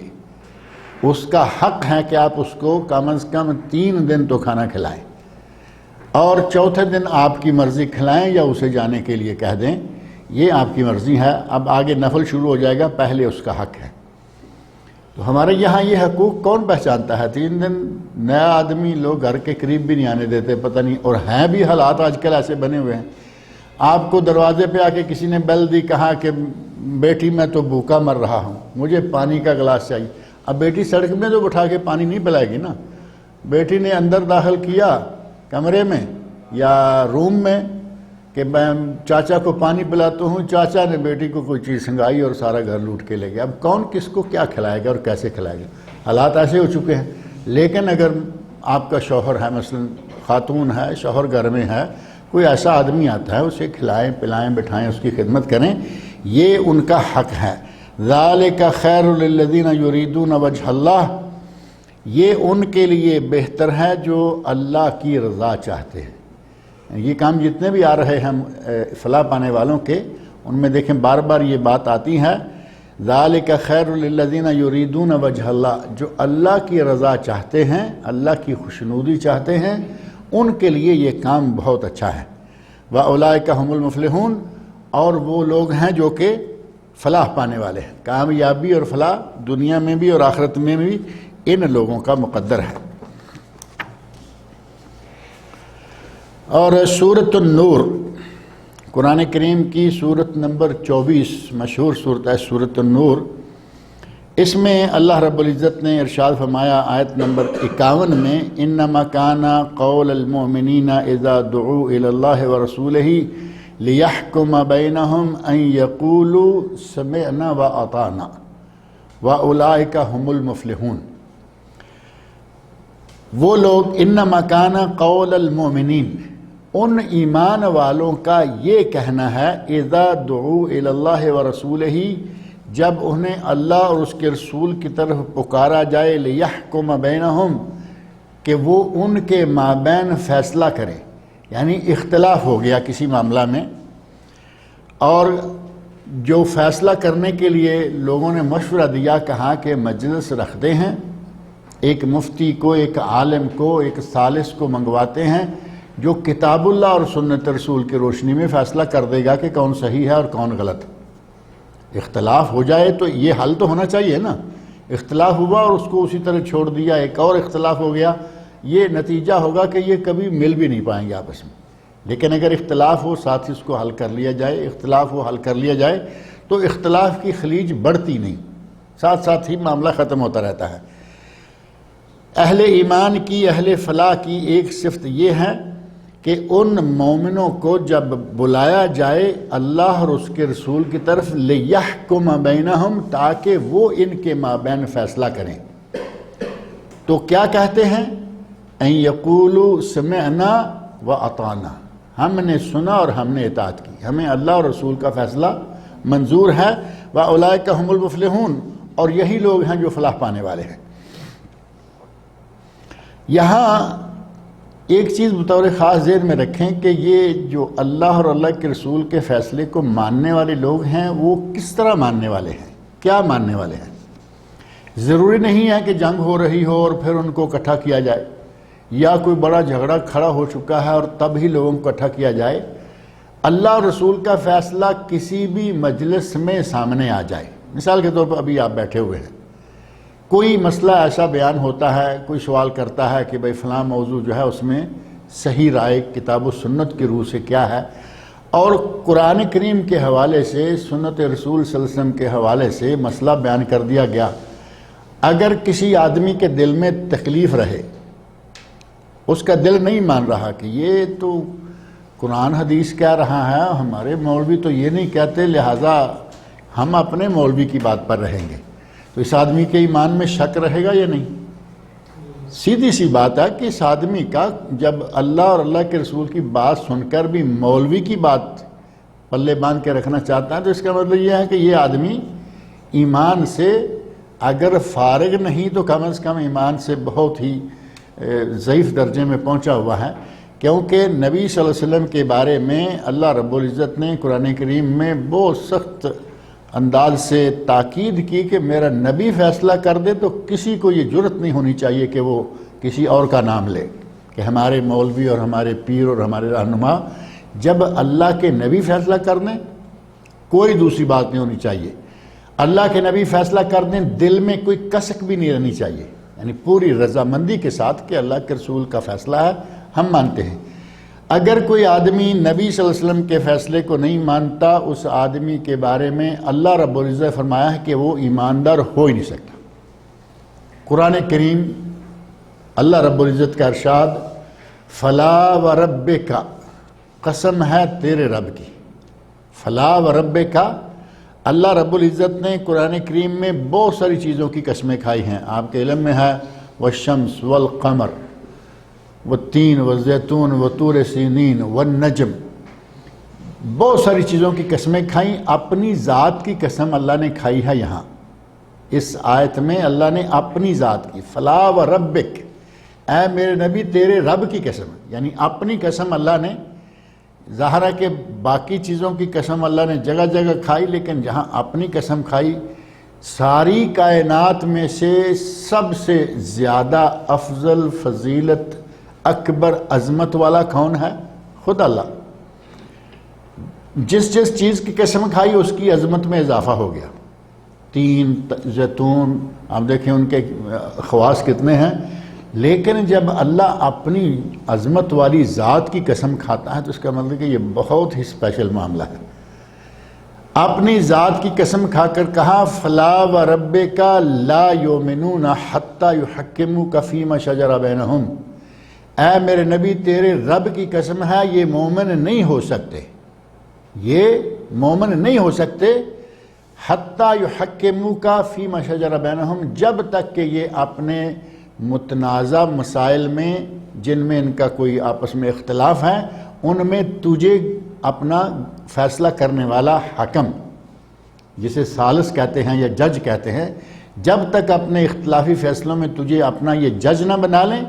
اس کا حق ہے کہ آپ اس کو کم از کم 3 دن تو کھانا کھلائیں، اور چوتھے دن آپ کی مرضی کھلائیں یا اسے جانے کے لیے کہہ دیں، یہ آپ کی مرضی ہے۔ اب آگے نفل شروع ہو جائے گا، پہلے اس کا حق ہے۔ تو ہمارے یہاں یہ حقوق کون پہچانتا ہے؟ 3 دن نیا آدمی لوگ گھر کے قریب بھی نہیں آنے دیتے، پتہ نہیں، اور ہیں بھی حالات آج کل ایسے بنے ہوئے ہیں۔ آپ کو دروازے پہ آ کے کسی نے بیل دی، کہا کہ بیٹی میں تو بھوکا مر رہا ہوں، مجھے پانی کا گلاس چاہیے۔ اب بیٹی سڑک میں تو بٹھا کے پانی نہیں پلائے گی نا، بیٹی نے اندر داخل کیا کمرے میں یا روم میں کہ میں چاچا کو پانی پلاتا ہوں، چاچا نے بیٹی کو کوئی چیز سنگائی اور سارا گھر لوٹ کے لے گیا۔ اب کون کس کو کیا کھلائے گا اور کیسے کھلائے گا؟ حالات ایسے ہو چکے ہیں۔ لیکن اگر آپ کا شوہر ہے، مثلا خاتون ہے، شوہر گھر میں ہے، کوئی ایسا آدمی آتا ہے، اسے کھلائیں پلائیں بٹھائیں، اس کی خدمت کریں، یہ ان کا حق ہے۔ ذالک خیر للذین یریدون وجہ اللہ، یہ ان کے لیے بہتر ہے جو اللہ کی رضا چاہتے ہیں۔ یہ کام جتنے بھی آ رہے ہیں فلاح پانے والوں کے، ان میں دیکھیں بار بار یہ بات آتی ہے، ذالک خیر للذین یریدون وجہ اللہ، جو اللہ کی رضا چاہتے ہیں، اللہ کی خوشنودی چاہتے ہیں، ان کے لیے یہ کام بہت اچھا ہے۔ وَأُولَئِكَ هُمُ الْمُفْلِحُونَ، اور وہ لوگ ہیں جو کہ فلاح پانے والے ہیں، کامیابی اور فلاح دنیا میں بھی اور آخرت میں بھی ان لوگوں کا مقدر ہے۔ اور سورۃ النور، قرآن کریم کی سورت نمبر 24 مشہور سورت ہے سورۃ النور، اس میں اللہ رب العزت نے ارشاد فرمایا آیت نمبر 51 میں، انما کان قول المؤمنین اذا دعوا الی اللہ ورسولہ لیحکم بینہم ان یقولوا سمعنا واطعنا واولئک هم المفلحون۔ وہ لوگ، انما کان قول المؤمنین، ان ایمان والوں کا یہ کہنا ہے، اذا دعوا الی اللہ ورسولہ، جب انہیں اللہ اور اس کے رسول کی طرف پکارا جائے، لیحکم بینہم، کہ وہ ان کے مابین فیصلہ کریں، یعنی اختلاف ہو گیا کسی معاملہ میں، اور جو فیصلہ کرنے کے لیے لوگوں نے مشورہ دیا، کہا کہ مجلس رکھتے ہیں، ایک مفتی کو، ایک عالم کو، ایک ثالث کو منگواتے ہیں جو کتاب اللہ اور سنت رسول کی روشنی میں فیصلہ کر دے گا کہ کون صحیح ہے اور کون غلط ہے۔ اختلاف ہو جائے تو یہ حل تو ہونا چاہیے نا، اختلاف ہوا اور اس کو اسی طرح چھوڑ دیا، ایک اور اختلاف ہو گیا، یہ نتیجہ ہوگا کہ یہ کبھی مل بھی نہیں پائیں گے آپس میں۔ لیکن اگر اختلاف ہو، ساتھ ہی اس کو حل کر لیا جائے، اختلاف ہو حل کر لیا جائے، تو اختلاف کی خلیج بڑھتی نہیں، ساتھ ساتھ ہی معاملہ ختم ہوتا رہتا ہے۔ اہل ایمان کی، اہل فلاح کی ایک صفت یہ ہے کہ ان مومنوں کو جب بلایا جائے اللہ اور اس کے رسول کی طرف، لیحکم بینہم، تاکہ وہ ان کے مابین فیصلہ کریں، تو کیا کہتے ہیں؟ ان یقولوا سمعنا واطعنا، ہم نے سنا اور ہم نے اطاعت کی، ہمیں اللہ اور رسول کا فیصلہ منظور ہے۔ واولئک هم المفلحون، اور یہی لوگ ہیں جو فلاح پانے والے ہیں۔ یہاں ایک چیز بطور خاص ذہن میں رکھیں کہ یہ جو اللہ اور اللہ کے رسول کے فیصلے کو ماننے والے لوگ ہیں، وہ کس طرح ماننے والے ہیں، کیا ماننے والے ہیں۔ ضروری نہیں ہے کہ جنگ ہو رہی ہو اور پھر ان کو اکٹھا کیا جائے، یا کوئی بڑا جھگڑا کھڑا ہو چکا ہے اور تب ہی لوگوں کو اکٹھا کیا جائے۔ اللہ اور رسول کا فیصلہ کسی بھی مجلس میں سامنے آ جائے، مثال کے طور پر ابھی آپ بیٹھے ہوئے ہیں، کوئی مسئلہ ایسا بیان ہوتا ہے، کوئی سوال کرتا ہے کہ بھئی فلاں موضوع جو ہے اس میں صحیح رائے کتاب و سنت کی روح سے کیا ہے، اور قرآن کریم کے حوالے سے، سنت رسول صلی اللہ علیہ وسلم کے حوالے سے مسئلہ بیان کر دیا گیا۔ اگر کسی آدمی کے دل میں تکلیف رہے، اس کا دل نہیں مان رہا کہ یہ تو قرآن حدیث کہہ رہا ہے، ہمارے مولوی تو یہ نہیں کہتے، لہٰذا ہم اپنے مولوی کی بات پر رہیں گے، تو اس آدمی کے ایمان میں شک رہے گا یا نہیں؟ سیدھی سی بات ہے کہ اس آدمی کا جب اللہ اور اللہ کے رسول کی بات سن کر بھی مولوی کی بات پلے باندھ کے رکھنا چاہتا ہے، تو اس کا مطلب یہ ہے کہ یہ آدمی ایمان سے اگر فارغ نہیں تو کم از کم ایمان سے بہت ہی ضعیف درجے میں پہنچا ہوا ہے، کیونکہ نبی صلی اللہ علیہ وسلم کے بارے میں اللہ رب العزت نے قرآن کریم میں بہت سخت انداز سے تاکید کی کہ میرا نبی فیصلہ کر دے تو کسی کو یہ جرت نہیں ہونی چاہیے کہ وہ کسی اور کا نام لے، کہ ہمارے مولوی اور ہمارے پیر اور ہمارے رہنما، جب اللہ کے نبی فیصلہ کر دیں کوئی دوسری بات نہیں ہونی چاہیے، اللہ کے نبی فیصلہ کر دیں دل میں کوئی کسک بھی نہیں رہنی چاہیے، یعنی پوری رضامندی کے ساتھ کہ اللہ کے رسول کا فیصلہ ہے، ہم مانتے ہیں۔ اگر کوئی آدمی نبی صلی اللہ علیہ وسلم کے فیصلے کو نہیں مانتا، اس آدمی کے بارے میں اللہ رب العزت نے فرمایا ہے کہ وہ ایماندار ہو ہی نہیں سکتا۔ قرآن کریم اللہ رب العزت کا ارشاد، فلا وربک، قسم ہے تیرے رب کی، فلا وربک، اللہ رب العزت نے قرآن کریم میں بہت ساری چیزوں کی قسمیں کھائی ہیں، آپ کے علم میں ہے، والشمس والقمر والتین والزیتون وطور سینین والنجم، بہت ساری چیزوں کی قسمیں کھائیں، اپنی ذات کی قسم اللہ نے کھائی ہے یہاں اس آیت میں۔ اللہ نے اپنی ذات کی، فلا و ربک، اے میرے نبی تیرے رب کی قسم، یعنی اپنی قسم اللہ نے۔ ظاہر ہے کہ باقی چیزوں کی قسم اللہ نے جگہ جگہ کھائی، لیکن جہاں اپنی قسم کھائی، ساری کائنات میں سے سب سے زیادہ افضل، فضیلت، اکبر، عظمت والا کون ہے؟ خود اللہ۔ جس جس چیز کی قسم کھائی اس کی عظمت میں اضافہ ہو گیا۔ تین، زیتون، آپ دیکھیں ان کے خواص کتنے ہیں، لیکن جب اللہ اپنی عظمت والی ذات کی قسم کھاتا ہے تو اس کا مطلب کہ یہ بہت ہی اسپیشل معاملہ ہے۔ اپنی ذات کی قسم کھا کر کہا فلا وربک لا یؤمنون حتی یحکموک فیما شجر بینہم، اے میرے نبی تیرے رب کی قسم ہے یہ مومن نہیں ہو سکتے، یہ مومن نہیں ہو سکتے حتی یحکموک فیما شجر بینہم، جب تک کہ یہ اپنے متنازع مسائل میں جن میں ان کا کوئی آپس میں اختلاف ہے ان میں تجھے اپنا فیصلہ کرنے والا حکم، جسے ثالث کہتے ہیں یا جج کہتے ہیں، جب تک اپنے اختلافی فیصلوں میں تجھے اپنا یہ جج نہ بنا لیں،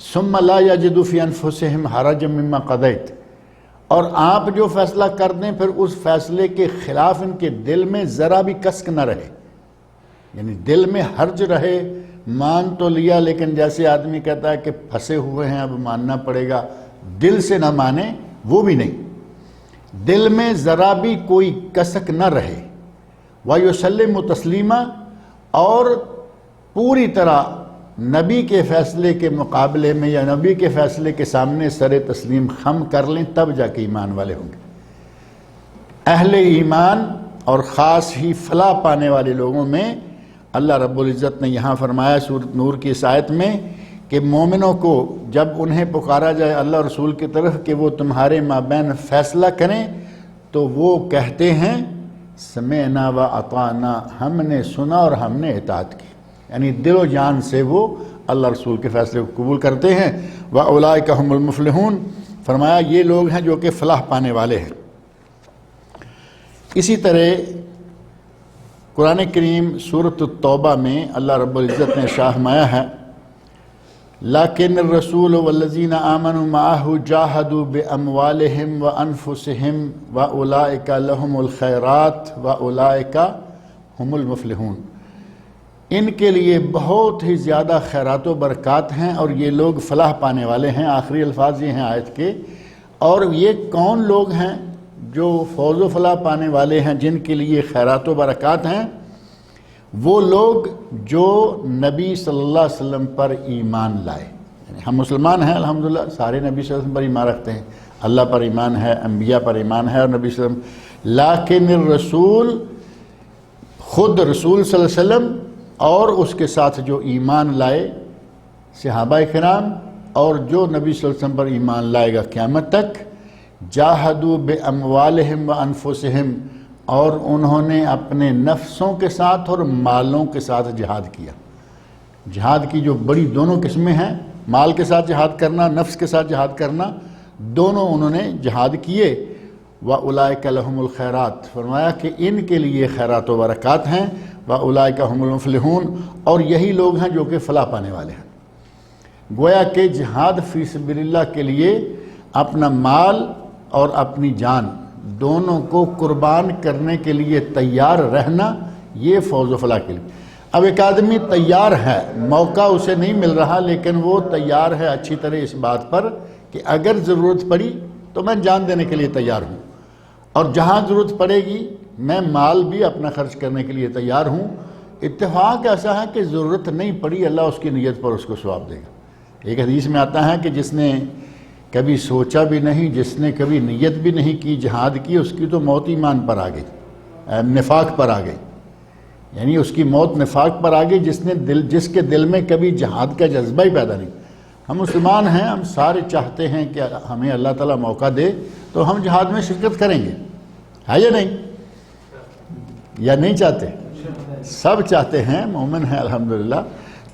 ثم لا یجدوا فی انفسہم حرجا مما قضیت، اور آپ جو فیصلہ کر دیں پھر اس فیصلے کے خلاف ان کے دل میں ذرا بھی کسک نہ رہے، یعنی دل میں حرج رہے، مان تو لیا لیکن جیسے آدمی کہتا ہے کہ پھنسے ہوئے ہیں اب ماننا پڑے گا، دل سے نہ مانے، وہ بھی نہیں، دل میں ذرا بھی کوئی کسک نہ رہے، وَيُسَلِّمُ تَسْلِيمًا، اور پوری طرح نبی کے فیصلے کے مقابلے میں یا نبی کے فیصلے کے سامنے سر تسلیم خم کر لیں، تب جا کے ایمان والے ہوں گے۔ اہل ایمان اور خاص ہی فلاح پانے والے لوگوں میں اللہ رب العزت نے یہاں فرمایا سورۃ نور کی اس آیت میں کہ مومنوں کو جب انہیں پکارا جائے اللہ رسول کی طرف کہ وہ تمہارے مابین فیصلہ کریں تو وہ کہتے ہیں سمعنا و اطعنا، ہم نے سنا اور ہم نے اطاعت کی، یعنی دل و جان سے وہ اللہ رسول کے فیصلے کو قبول کرتے ہیں۔ وَأُولَئِكَ هُمُ الْمُفْلِحُونَ، فرمایا یہ لوگ ہیں جو کہ فلاح پانے والے ہیں۔ اسی طرح قرآن کریم سورۃ التوبہ میں اللہ رب العزت نے فرمایا ہے لَكِنَّ الرَّسُولُ وَالَّذِينَ آمَنُوا مَعَهُ جَاهَدُوا بِأَمْوَالِهِمْ وَأَنفُسِهِمْ وَأُولَئِكَ لَهُمُ الْخَيْرَاتُ وَأُولَئِكَ هُمُ الْمُفْلِحُونَ، ان کے لیے بہت ہی زیادہ خیرات و برکات ہیں اور یہ لوگ فلاح پانے والے ہیں۔ آخری الفاظ یہ ہیں آیت کے، اور یہ کون لوگ ہیں جو فوز و فلاح پانے والے ہیں جن کے لیے خیرات و برکات ہیں؟ وہ لوگ جو نبی صلی اللہ علیہ وسلم پر ایمان لائے، یعنی ہم مسلمان ہیں الحمدللہ، سارے نبی صلی اللہ علیہ وسلم پر ایمان رکھتے ہیں، اللہ پر ایمان ہے، انبیاء پر ایمان ہے، اور نبی صلی اللہ علیہ وسلم، لیکن الرسول، خود رسول صلی اللہ علیہ وسلم اور اس کے ساتھ جو ایمان لائے صحابہ کرام اور جو نبی صلی اللہ علیہ وسلم پر ایمان لائے گا قیامت تک، جاہدوا باموالہم وانفسہم، اور انہوں نے اپنے نفسوں کے ساتھ اور مالوں کے ساتھ جہاد کیا۔ جہاد کی جو بڑی دونوں قسمیں ہیں، مال کے ساتھ جہاد کرنا، نفس کے ساتھ جہاد کرنا، دونوں انہوں نے جہاد کیے۔ وَأُولَئِكَ لَهُمُ الْخَيْرَاتُ، فرمایا کہ ان کے لیے خیرات و برکات ہیں، وَأُولَئِكَ هُمُ الْمُفْلِحُونَ، اور یہی لوگ ہیں جو کہ فلاح پانے والے ہیں۔ گویا کہ جہاد فی سبیل اللہ کے لیے اپنا مال اور اپنی جان دونوں کو قربان کرنے کے لیے تیار رہنا، یہ فوز و فلاح کے لیے۔ اب ایک آدمی تیار ہے، موقع اسے نہیں مل رہا لیکن وہ تیار ہے اچھی طرح اس بات پر کہ اگر ضرورت پڑی تو میں جان دینے کے لیے تیار ہوں، اور جہاں ضرورت پڑے گی میں مال بھی اپنا خرچ کرنے کے لیے تیار ہوں۔ اتفاق ایسا ہے کہ ضرورت نہیں پڑی، اللہ اس کی نیت پر اس کو ثواب دے گا۔ ایک حدیث میں آتا ہے کہ جس نے کبھی سوچا بھی نہیں، جس نے کبھی نیت بھی نہیں کی جہاد کی، اس کی تو موت ایمان پر آ گئی، نفاق پر آ گئی، یعنی اس کی موت نفاق پر آ گئی جس کے دل میں کبھی جہاد کا جذبہ ہی پیدا نہیں۔ ہم مسلمان ہیں، ہم سارے چاہتے ہیں کہ ہمیں اللہ تعالیٰ موقع دے تو ہم جہاد میں شرکت کریں گے، ہے یا نہیں؟ یا نہیں چاہتے؟ سب چاہتے ہیں، مومن ہیں الحمدللہ۔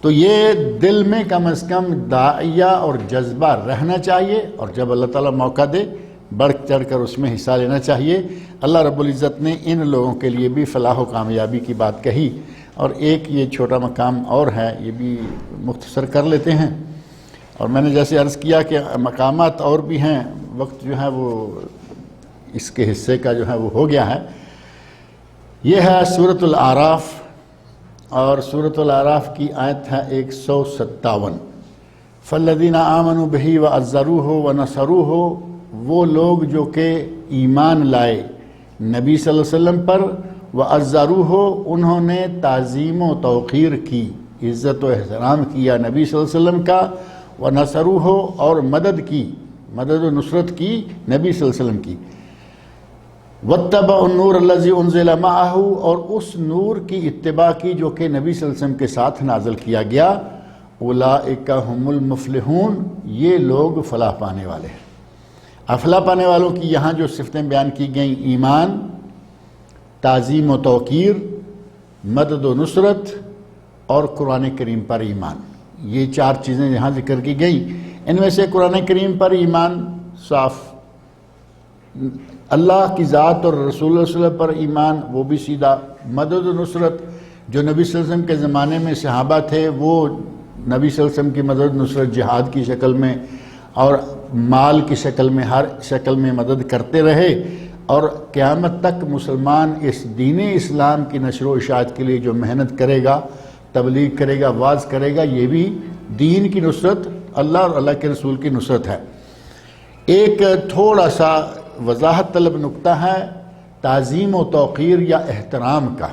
تو یہ دل میں کم از کم داعیہ اور جذبہ رہنا چاہیے، اور جب اللہ تعالیٰ موقع دے بڑھ چڑھ کر اس میں حصہ لینا چاہیے۔ اللہ رب العزت نے ان لوگوں کے لیے بھی فلاح و کامیابی کی بات کہی۔ اور ایک یہ چھوٹا مقام اور ہے، یہ بھی مختصر کر لیتے ہیں۔ اور میں نے جیسے عرض کیا کہ مقامات اور بھی ہیں، وقت جو ہے وہ اس کے حصے کا جو ہے وہ ہو گیا ہے۔ یہ ہے سورۃ الاعراف، اور سورۃ الاعراف کی آیت ہے 157۔ فَالَّذِينَ آمَنُوا بِهِ وَعَزَّرُوهُ وَنَصَرُوهُ، وہ لوگ جو کہ ایمان لائے نبی صلی اللہ علیہ وسلم پر، وَعَزَّرُوهُ، انہوں نے تعظیم و توقیر کی، عزت و احترام کیا نبی صلی اللہ علیہ وسلم کا، وَنَصَرُوهُ، اور مدد کی، مدد و نصرت کی نبی صلی اللہ علیہ وسلم کی، وَاتَّبَعُوا النُّورَ الَّذِي أُنزِلَ مَعَهُ، اور اس نور کی اتباع کی جو کہ نبی صلی اللہ علیہ وسلم کے ساتھ نازل کیا گیا، اولئک هم المفلحون، یہ لوگ فلاح پانے والے ہیں۔ فلاح پانے والوں کی یہاں جو صفتیں بیان کی گئیں، ایمان، تعظیم و توقیر، مدد و نصرت، اور قرآن کریم پر ایمان، یہ چار چیزیں یہاں ذکر کی گئیں۔ ان میں سے قرآن کریم پر ایمان صاف، اللہ کی ذات اور رسول اللہ صلی اللہ علیہ وسلم پر ایمان، وہ بھی سیدھا۔ مدد و نصرت، جو نبی صلی اللہ علیہ وسلم کے زمانے میں صحابہ تھے، وہ نبی صلی اللہ علیہ وسلم کی مدد و نصرت جہاد کی شکل میں اور مال کی شکل میں، ہر شکل میں مدد کرتے رہے، اور قیامت تک مسلمان اس دین اسلام کی نشر و اشاعت کے لیے جو محنت کرے گا، تبلیغ کرے گا، واعظ کرے گا، یہ بھی دین کی نصرت، اللہ اور اللہ کے رسول کی نصرت ہے۔ ایک تھوڑا سا وضاحت طلب نقطہ ہے تعظیم و توقیر یا احترام کا،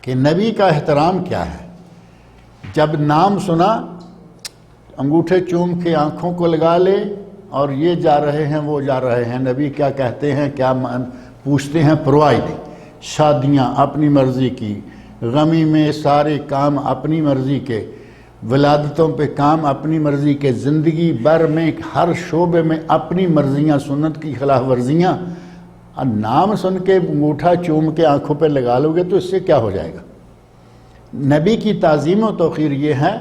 کہ نبی کا احترام کیا ہے۔ جب نام سنا، انگوٹھے چوم کے آنکھوں کو لگا لے، اور یہ جا رہے ہیں، وہ جا رہے ہیں، نبی کیا کہتے ہیں، کیا پوچھتے ہیں، پرواہ نہیں۔ شادیاں اپنی مرضی کی، غمی میں سارے کام اپنی مرضی کے، ولادتوں پہ کام اپنی مرضی کے، زندگی بھر میں ہر شعبے میں اپنی مرضیاں، سنت کی خلاف ورزیاں۔ نام سن کے انگوٹھا چوم کے آنکھوں پہ لگا لو گے تو اس سے کیا ہو جائے گا؟ نبی کی تعظیم و توقیر یہ ہے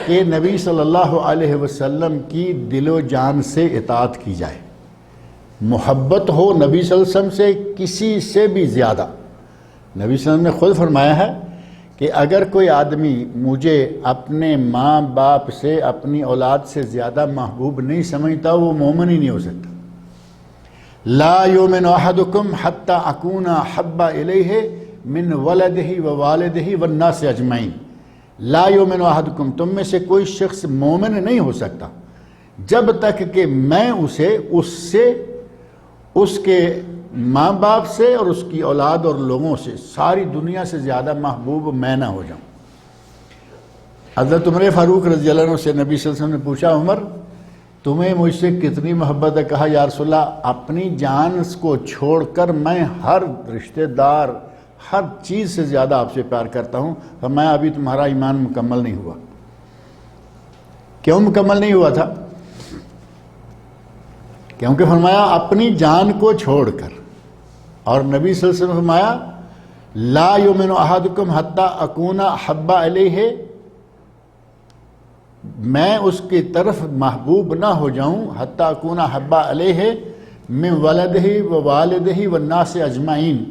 کہ نبی صلی اللہ علیہ وسلم کی دل و جان سے اطاعت کی جائے، محبت ہو نبی صلی اللہ علیہ وسلم سے کسی سے بھی زیادہ۔ نبی صلی اللہ علیہ وسلم نے خود فرمایا ہے کہ اگر کوئی آدمی مجھے اپنے ماں باپ سے، اپنی اولاد سے زیادہ محبوب نہیں سمجھتا، وہ مومن ہی نہیں ہو سکتا۔ لا یؤمن احدکم حتی اکون احب الیہ من ولدہ ووالدہ والناس اجمعین۔ لا یؤمن احدکم، تم میں سے کوئی شخص مومن نہیں ہو سکتا جب تک کہ میں اسے، اس سے، اس کے ماں باپ سے اور اس کی اولاد اور لوگوں سے، ساری دنیا سے زیادہ محبوب میں نہ ہو جاؤں۔ حضرت عمر فاروق رضی اللہ عنہ سے نبی صلی اللہ علیہ وسلم نے پوچھا، عمر تمہیں مجھ سے کتنی محبت ہے؟ کہا یا رسول اللہ، اپنی جان کو چھوڑ کر میں ہر رشتہ دار، ہر چیز سے زیادہ آپ سے پیار کرتا ہوں۔ فرمایا ابھی تمہارا ایمان مکمل نہیں ہوا۔ کیوں مکمل نہیں ہوا تھا؟ کیونکہ فرمایا اپنی جان کو چھوڑ کر، اور نبی صلی اللہ علیہ وسلم فرمایا لا یؤمن احدکم حتی اکون احب الیہ، میں اس کی طرف محبوب نہ ہو جاؤں، حتی اکون احب الیہ من ولدہ ووالدہ والناس اجمعین،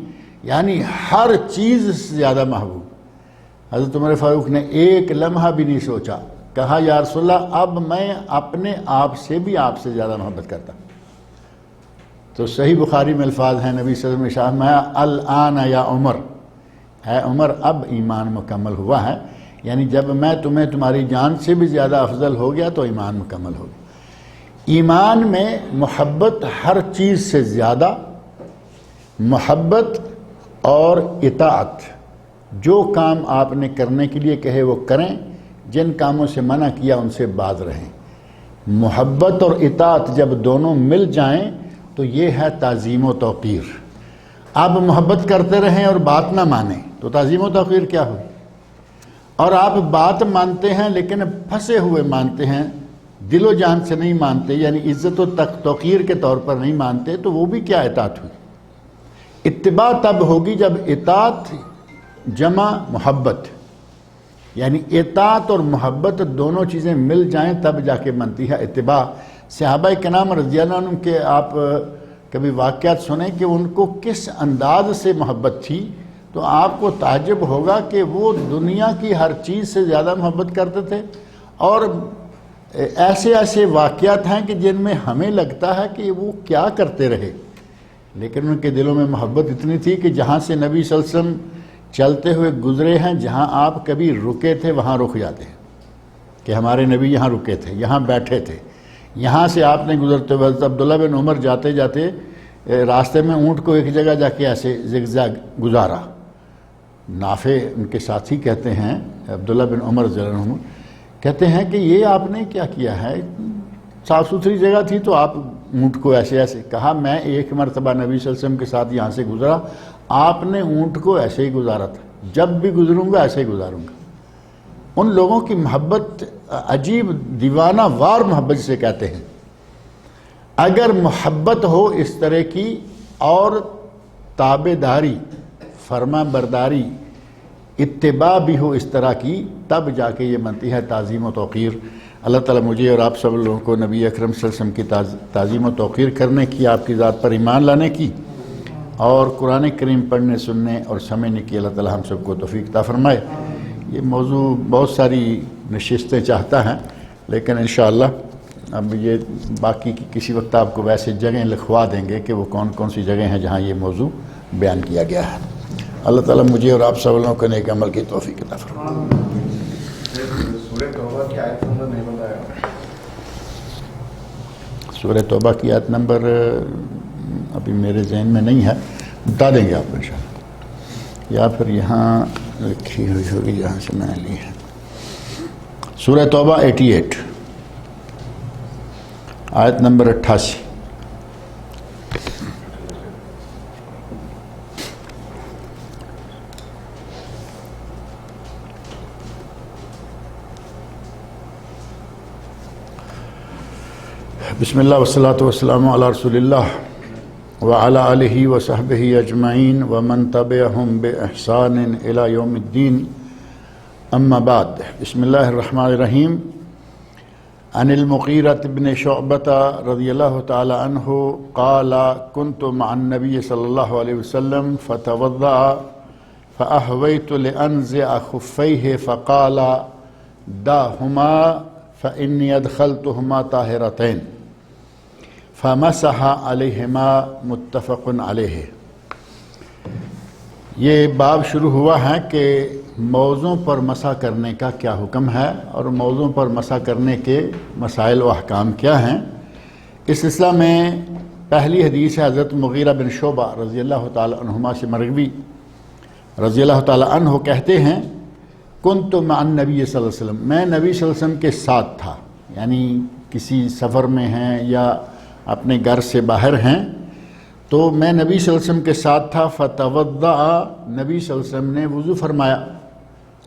یعنی ہر چیز سے زیادہ محبوب۔ حضرت عمر فاروق نے ایک لمحہ بھی نہیں سوچا، کہا یا رسول اللہ اب میں اپنے آپ سے بھی آپ سے زیادہ محبت کرتا۔ تو صحیح بخاری میں الفاظ ہیں، نبی صلی اللہ علیہ وسلم نے ارشاد فرمایا الآن یا عمر، اے عمر اب ایمان مکمل ہوا ہے، یعنی جب میں تمہیں تمہاری جان سے بھی زیادہ افضل ہو گیا تو ایمان مکمل ہو گیا۔ ایمان میں محبت، ہر چیز سے زیادہ محبت اور اطاعت، جو کام آپ نے کرنے کے لیے کہے وہ کریں، جن کاموں سے منع کیا ان سے باز رہیں۔ محبت اور اطاعت جب دونوں مل جائیں تو یہ ہے تعظیم و توقیر۔ آپ محبت کرتے رہیں اور بات نہ مانیں تو تعظیم و توقیر کیا ہوئی؟ اور آپ بات مانتے ہیں لیکن پھنسے ہوئے مانتے ہیں، دل و جان سے نہیں مانتے، یعنی عزت و توقیر کے طور پر نہیں مانتے، تو وہ بھی کیا اطاعت ہوئی؟ اتباع تب ہوگی جب اطاعت جمع محبت، یعنی اطاعت اور محبت دونوں چیزیں مل جائیں تب جا کے بنتی ہے اتباع۔ صحابہ کرام رضی اللہ عنہ کے آپ کبھی واقعات سنیں کہ ان کو کس انداز سے محبت تھی، تو آپ کو تعجب ہوگا کہ وہ دنیا کی ہر چیز سے زیادہ محبت کرتے تھے. اور ایسے ایسے واقعات ہیں کہ جن میں ہمیں لگتا ہے کہ وہ کیا کرتے رہے، لیکن ان کے دلوں میں محبت اتنی تھی کہ جہاں سے نبی صلی اللہ علیہ وسلم چلتے ہوئے گزرے ہیں، جہاں آپ کبھی رکے تھے وہاں رک جاتے ہیں کہ ہمارے نبی یہاں رکے تھے، یہاں بیٹھے تھے. یہاں سے آپ نے گزرتے ہوئے عبداللہ بن عمر جاتے جاتے راستے میں اونٹ کو ایک جگہ جا کے ایسے زگزگ گزارا. نافع ان کے ساتھی کہتے ہیں، عبداللہ بن عمر رضی اللہ عنہ کہتے ہیں کہ یہ آپ نے کیا کیا ہے، صاف ستھری جگہ تھی تو آپ اونٹ کو ایسے ایسے. کہا میں ایک مرتبہ نبی صلی اللہ علیہ وسلم کے ساتھ یہاں سے گزرا، آپ نے اونٹ کو ایسے ہی گزارا تھا، جب بھی گزروں گا ایسے ہی گزاروں گا. ان لوگوں کی محبت عجیب دیوانہ وار محبت جسے کہتے ہیں. اگر محبت ہو اس طرح کی اور تابع داری، فرما برداری، اتباع بھی ہو اس طرح کی، تب جا کے یہ بنتی ہے تعظیم و توقیر. اللہ تعالیٰ مجھے اور آپ سب لوگوں کو نبی اکرم صلی اللہ علیہ وسلم کی تعظیم و توقیر کرنے کی، آپ کی ذات پر ایمان لانے کی اور قرآن کریم پڑھنے سننے اور سمجھنے کی اللہ تعالیٰ ہم سب کو توفیق عطا فرمائے. یہ موضوع بہت ساری نشستیں چاہتا ہے، لیکن انشاءاللہ اب یہ باقی کی کسی وقت آپ کو ویسے جگہیں لکھوا دیں گے کہ وہ کون کون سی جگہیں ہیں جہاں یہ موضوع بیان کیا گیا ہے. اللہ تعالیٰ مجھے اور آپ سب لوگوں کو نیک عمل کی توفیق عطا فرمائے. سورہ توبہ کی آیت نمبر نہیں بتایا. سورہ توبہ کی آیت نمبر ابھی میرے ذہن میں نہیں ہے، بتا دیں گے آپ انشاءاللہ، یا پھر یہاں لکھی ہوئی ہوگی جہاں سے میں نے لی ہے. سورہ توبہ 88 آیت نمبر 88. بسم اللہ والصلاة والسلام علی رسول اللہ وعلی آلہ وصحبہ اجمعین ومن تبعہم بإحسان الی یوم الدین. اما بعد. بسم اللہ الرحمن الرحیم. عن المغیرۃ بن شعبۃ رضی اللہ تعالی عنہ قال كنت مع النبی صلی اللہ علیہ وسلم فتوضأ فأهویت لأنزع خفیہ فقال دعهما فإنی ادخلتهما طاہرتین فمسح علیہما متفق علیہ. یہ باب شروع ہوا ہے کہ موضوع پر مسح کرنے کا کیا حکم ہے اور موضوع پر مسح کرنے کے مسائل و احکام کیا ہیں. اس سلسلہ میں پہلی حدیث ہے حضرت مغیرہ بن شعبہ رضی اللہ تعالی عنہما سے مروی رضی اللہ تعالی عنہ کہتے ہیں کنت مع النبی صلی اللہ علیہ وسلم، میں نبی صلی اللہ علیہ وسلم کے ساتھ تھا، یعنی کسی سفر میں ہیں یا اپنے گھر سے باہر ہیں تو میں نبی صلی اللہ علیہ وسلم کے ساتھ تھا. فتوضأ، نبی صلی اللہ علیہ وسلم نے وضو فرمایا،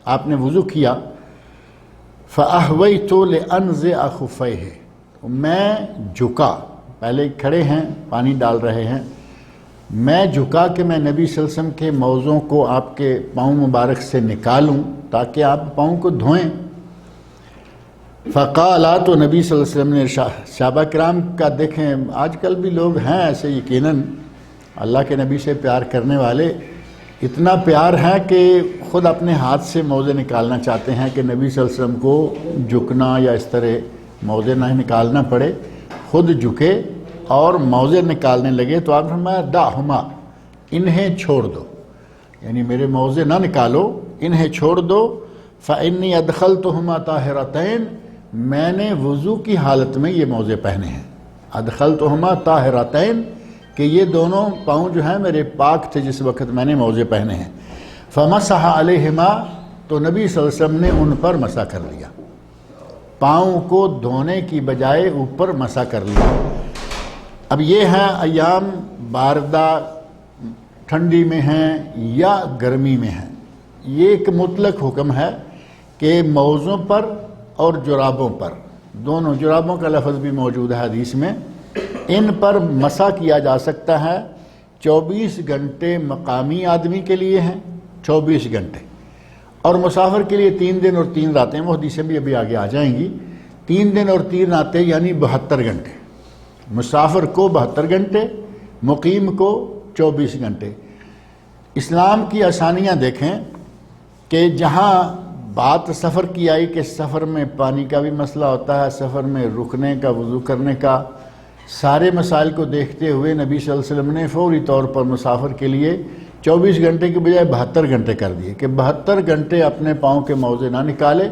آپ نے وضو کیا. فأهویت لأنزع خفیہ، میں جھکا، پہلے کھڑے ہیں پانی ڈال رہے ہیں، میں جھکا کہ میں نبی صلی اللہ علیہ وسلم کے موضوع کو آپ کے پاؤں مبارک سے نکالوں تاکہ آپ پاؤں کو دھوئیں. فقال، تو نبی صلی اللہ علیہ وسلم نے صحابہ کرام کا دیکھیں، آج کل بھی لوگ ہیں ایسے یقیناً اللہ کے نبی سے پیار کرنے والے، اتنا پیار ہے کہ خود اپنے ہاتھ سے موزے نکالنا چاہتے ہیں کہ نبی صلی اللہ علیہ وسلم کو جھکنا یا اس طرح موزے نہ نکالنا پڑے، خود جھکے اور موزے نکالنے لگے. تو آپ فرمایا دعہما، انہیں چھوڑ دو، یعنی میرے موزے نہ نکالو، انہیں چھوڑ دو. فإنی ادخلتہما طاہرتین، میں نے وضو کی حالت میں یہ موزے پہنے ہیں. ادخلتہما طاہرتین، کہ یہ دونوں پاؤں جو ہیں میرے پاک تھے جس وقت میں نے موزے پہنے ہیں. فمسح علیہما، تو نبی صلی اللہ علیہ وسلم نے ان پر مسح کر لیا، پاؤں کو دھونے کی بجائے اوپر مسح کر لیا. اب یہ ہیں ایام باردہ، ٹھنڈی میں ہیں یا گرمی میں ہیں، یہ ایک مطلق حکم ہے کہ موزوں پر اور جرابوں پر، دونوں جرابوں کا لفظ بھی موجود ہے حدیث میں، ان پر مسح کیا جا سکتا ہے. 24 گھنٹے مقامی آدمی کے لیے ہیں، 24 گھنٹے، اور مسافر کے لیے 3 دن اور 3 راتیں، وہ حدیثیں بھی ابھی آگے آ جائیں گی. 3 دن اور 3 راتیں یعنی 72 گھنٹے، مسافر کو 72 گھنٹے، مقیم کو 24 گھنٹے۔ اسلام کی آسانیاں دیکھیں کہ جہاں بات سفر کی آئی کہ سفر میں پانی کا بھی مسئلہ ہوتا ہے، سفر میں رکنے کا، وضو کرنے کا، سارے مسائل کو دیکھتے ہوئے نبی صلی اللہ علیہ وسلم نے فوری طور پر مسافر کے لیے 24 گھنٹے کی بجائے 72 گھنٹے کر دیے کہ 72 گھنٹے اپنے پاؤں کے موزے نہ نکالے،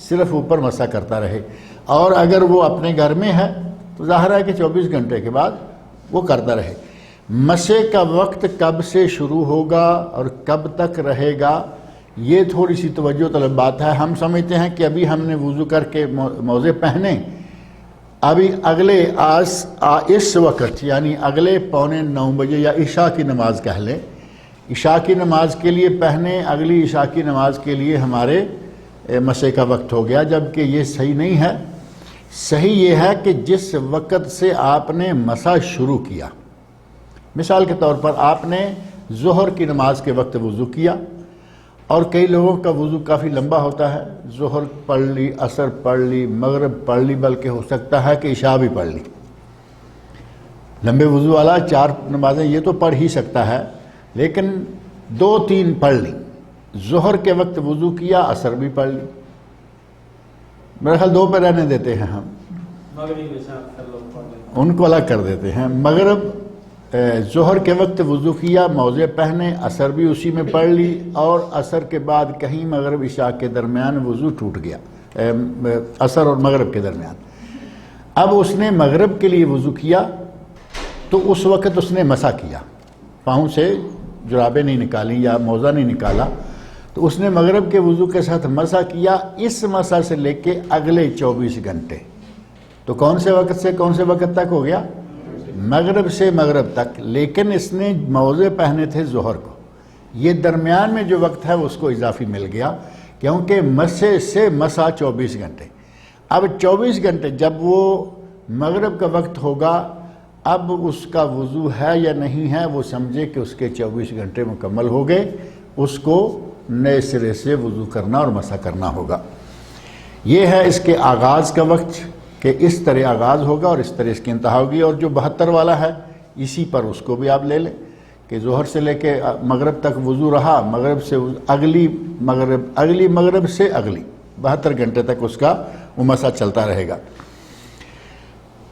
صرف اوپر مسح کرتا رہے۔ اور اگر وہ اپنے گھر میں ہے تو ظاہر ہے کہ 24 گھنٹے کے بعد وہ کرتا رہے۔ مسح کا وقت کب سے شروع ہوگا اور کب تک رہے گا، یہ تھوڑی سی توجہ طلب بات ہے۔ ہم سمجھتے ہیں کہ ابھی ہم نے وضو کر کے موزے پہنے، ابھی اگلے اس وقت یعنی اگلے 8:45 بجے یا عشاء کی نماز کہہ لیں، عشاء کی نماز کے لیے پہنے، اگلی عشاء کی نماز کے لیے ہمارے مسح کا وقت ہو گیا، جبکہ یہ صحیح نہیں ہے۔ صحیح یہ ہے کہ جس وقت سے آپ نے مسح شروع کیا، مثال کے طور پر آپ نے ظہر کی نماز کے وقت وضو کیا، اور کئی لوگوں کا وضو کافی لمبا ہوتا ہے، ظہر پڑھ لی، عصر پڑھ لی، مغرب پڑھ لی، بلکہ ہو سکتا ہے کہ عشاء بھی پڑھ لی۔ لمبے وضو والا 4 نمازیں یہ تو پڑھ ہی سکتا ہے، لیکن 2-3 پڑھ لی، ظہر کے وقت وضو کیا، عصر بھی پڑھ لی، میرا خیال 2 پہ رہنے دیتے ہیں ہم، ان کو الگ کر دیتے ہیں۔ مغرب ظہر کے وقت وضو کیا، موزے پہنے، عصر بھی اسی میں پڑھ لی، اور عصر کے بعد کہیں مغرب عشاء کے درمیان وضو ٹوٹ گیا، عصر اور مغرب کے درمیان۔ اب اس نے مغرب کے لیے وضو کیا تو اس وقت اس نے مسح کیا، پاؤں سے جرابیں نہیں نکالیں یا موزہ نہیں نکالا، تو اس نے مغرب کے وضو کے ساتھ مسح کیا۔ اس مسح سے لے کے اگلے 24 گھنٹے، تو کون سے وقت سے کون سے وقت تک ہو گیا؟ مغرب سے مغرب تک، لیکن اس نے موزے پہنے تھے ظہر کو، یہ درمیان میں جو وقت ہے اس کو اضافی مل گیا، کیونکہ مسح سے مسح 24 گھنٹے۔ اب 24 گھنٹے جب وہ مغرب کا وقت ہوگا، اب اس کا وضو ہے یا نہیں ہے وہ سمجھے کہ اس کے 24 گھنٹے مکمل ہو گئے، اس کو نئے سرے سے وضو کرنا اور مسح کرنا ہوگا۔ یہ ہے اس کے آغاز کا وقت کہ اس طرح آغاز ہوگا اور اس طرح اس کی انتہا ہوگی، اور جو 72 والا ہے اسی پر اس کو بھی آپ لے لیں کہ ظہر سے لے کے مغرب تک وضو رہا، مغرب سے اگلی مغرب سے اگلی 72 گھنٹے تک اس کا وہ مسح چلتا رہے گا۔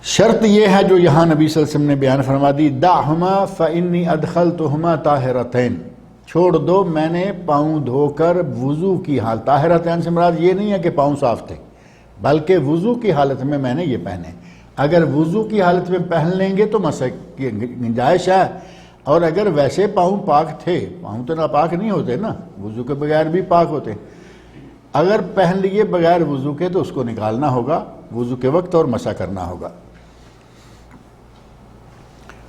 شرط یہ ہے جو یہاں نبی صلی اللہ علیہ وسلم نے بیان فرما دی، دعہما فإنی ادخلتہما طاہرتین، چھوڑ دو میں نے پاؤں دھو کر وضو کی حالت، طاہرتین سے مراد یہ نہیں ہے کہ پاؤں صاف تھے، بلکہ وضو کی حالت میں نے یہ پہنے۔ اگر وضو کی حالت میں پہن لیں گے تو مسح کی گنجائش ہے، اور اگر ویسے پاؤں پاک تھے، پاؤں تو ناپاک نہیں ہوتے نا، وضو کے بغیر بھی پاک ہوتے، اگر پہن لیے بغیر وضو کے تو اس کو نکالنا ہوگا وضو کے وقت اور مسح کرنا ہوگا۔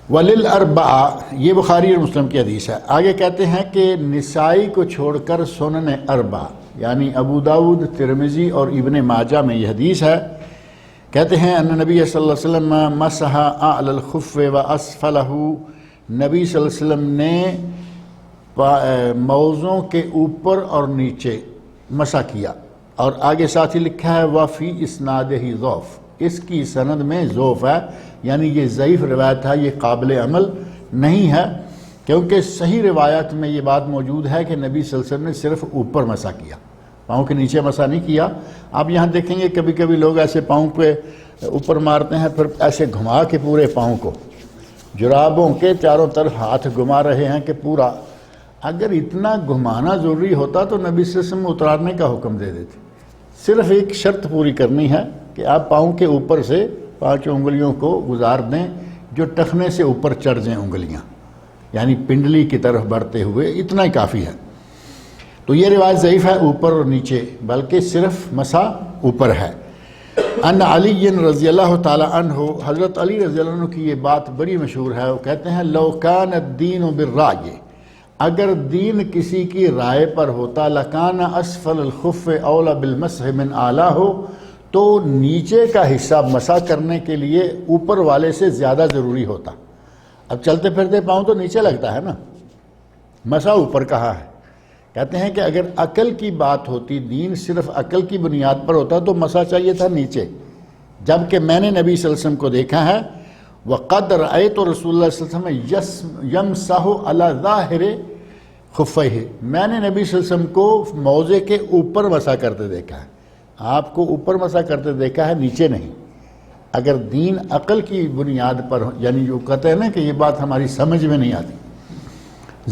وَلِلْأَرْبَعَ، یہ بخاری اور مسلم کی حدیث ہے۔ آگے کہتے ہیں کہ نسائی کو چھوڑ کر سنن اربع یعنی ابو داؤد، ترمذی اور ابن ماجہ میں یہ حدیث ہے۔ کہتے ہیں ان نبی صلی اللہ علیہ وسلم مسح اعلی الخف واسفلہ، نبی صلی اللہ علیہ وسلم نے موزوں کے اوپر اور نیچے مسح کیا، اور آگے ساتھ ہی لکھا ہے وفی اسنادہ ضعف، اس کی سند میں ضعف ہے، یعنی یہ ضعیف روایت ہے، یہ قابل عمل نہیں ہے، کیونکہ صحیح روایت میں یہ بات موجود ہے کہ نبی صلی اللہ علیہ وسلم نے صرف اوپر مسح کیا، پاؤں کے نیچے مسح نہیں کیا۔ آپ یہاں دیکھیں گے کبھی کبھی لوگ ایسے پاؤں پہ اوپر مارتے ہیں، پھر ایسے گھما کے پورے پاؤں کو جرابوں کے چاروں طرف ہاتھ گھما رہے ہیں کہ پورا، اگر اتنا گھمانا ضروری ہوتا تو نبی صلی اللہ علیہ وسلم اترارنے کا حکم دے دیتے۔ صرف ایک شرط پوری کرنی ہے کہ آپ پاؤں کے اوپر سے 5 انگلیوں کو گزار دیں جو ٹخنے سے اوپر چڑھ جائیں انگلیاں، یعنی پنڈلی کی طرف بڑھتے ہوئے، اتنا ہی کافی ہے۔ تو یہ روایت ضعیف ہے اوپر اور نیچے، بلکہ صرف مسح اوپر ہے۔ ان علی رضی اللہ تعالی عنہ، حضرت علی رضی اللہ عنہ کی یہ بات بڑی مشہور ہے، وہ کہتے ہیں لو کان الدین بالرأی، اگر دین کسی کی رائے پر ہوتا، لکان اسفل الخف اولا بالمسح من اعلیہ، تو نیچے کا حصہ مسح کرنے کے لیے اوپر والے سے زیادہ ضروری ہوتا۔ اب چلتے پھرتے پاؤں تو نیچے لگتا ہے نا، مسح اوپر کہا ہے۔ کہتے ہیں کہ اگر عقل کی بات ہوتی، دین صرف عقل کی بنیاد پر ہوتا تو مسح چاہیے تھا نیچے، جبکہ میں نے نبی صلی اللہ علیہ وسلم کو دیکھا ہے وَقَدْ رَأَيْتُ رسول اللہ صلی اللہ علیہ وسلم يَمْسَحُ عَلَى ظَاهِرِ خُفَّيْهِ، میں نے نبی صلی اللہ علیہ وسلم کو موزے کے اوپر مسح کرتے دیکھا ہے۔ آپ کو اوپر مسح کرتے دیکھا ہے، نیچے نہیں۔ اگر دین عقل کی بنیاد پر ہو، یعنی جو کہتے ہیں نا کہ یہ بات ہماری سمجھ میں نہیں آتی،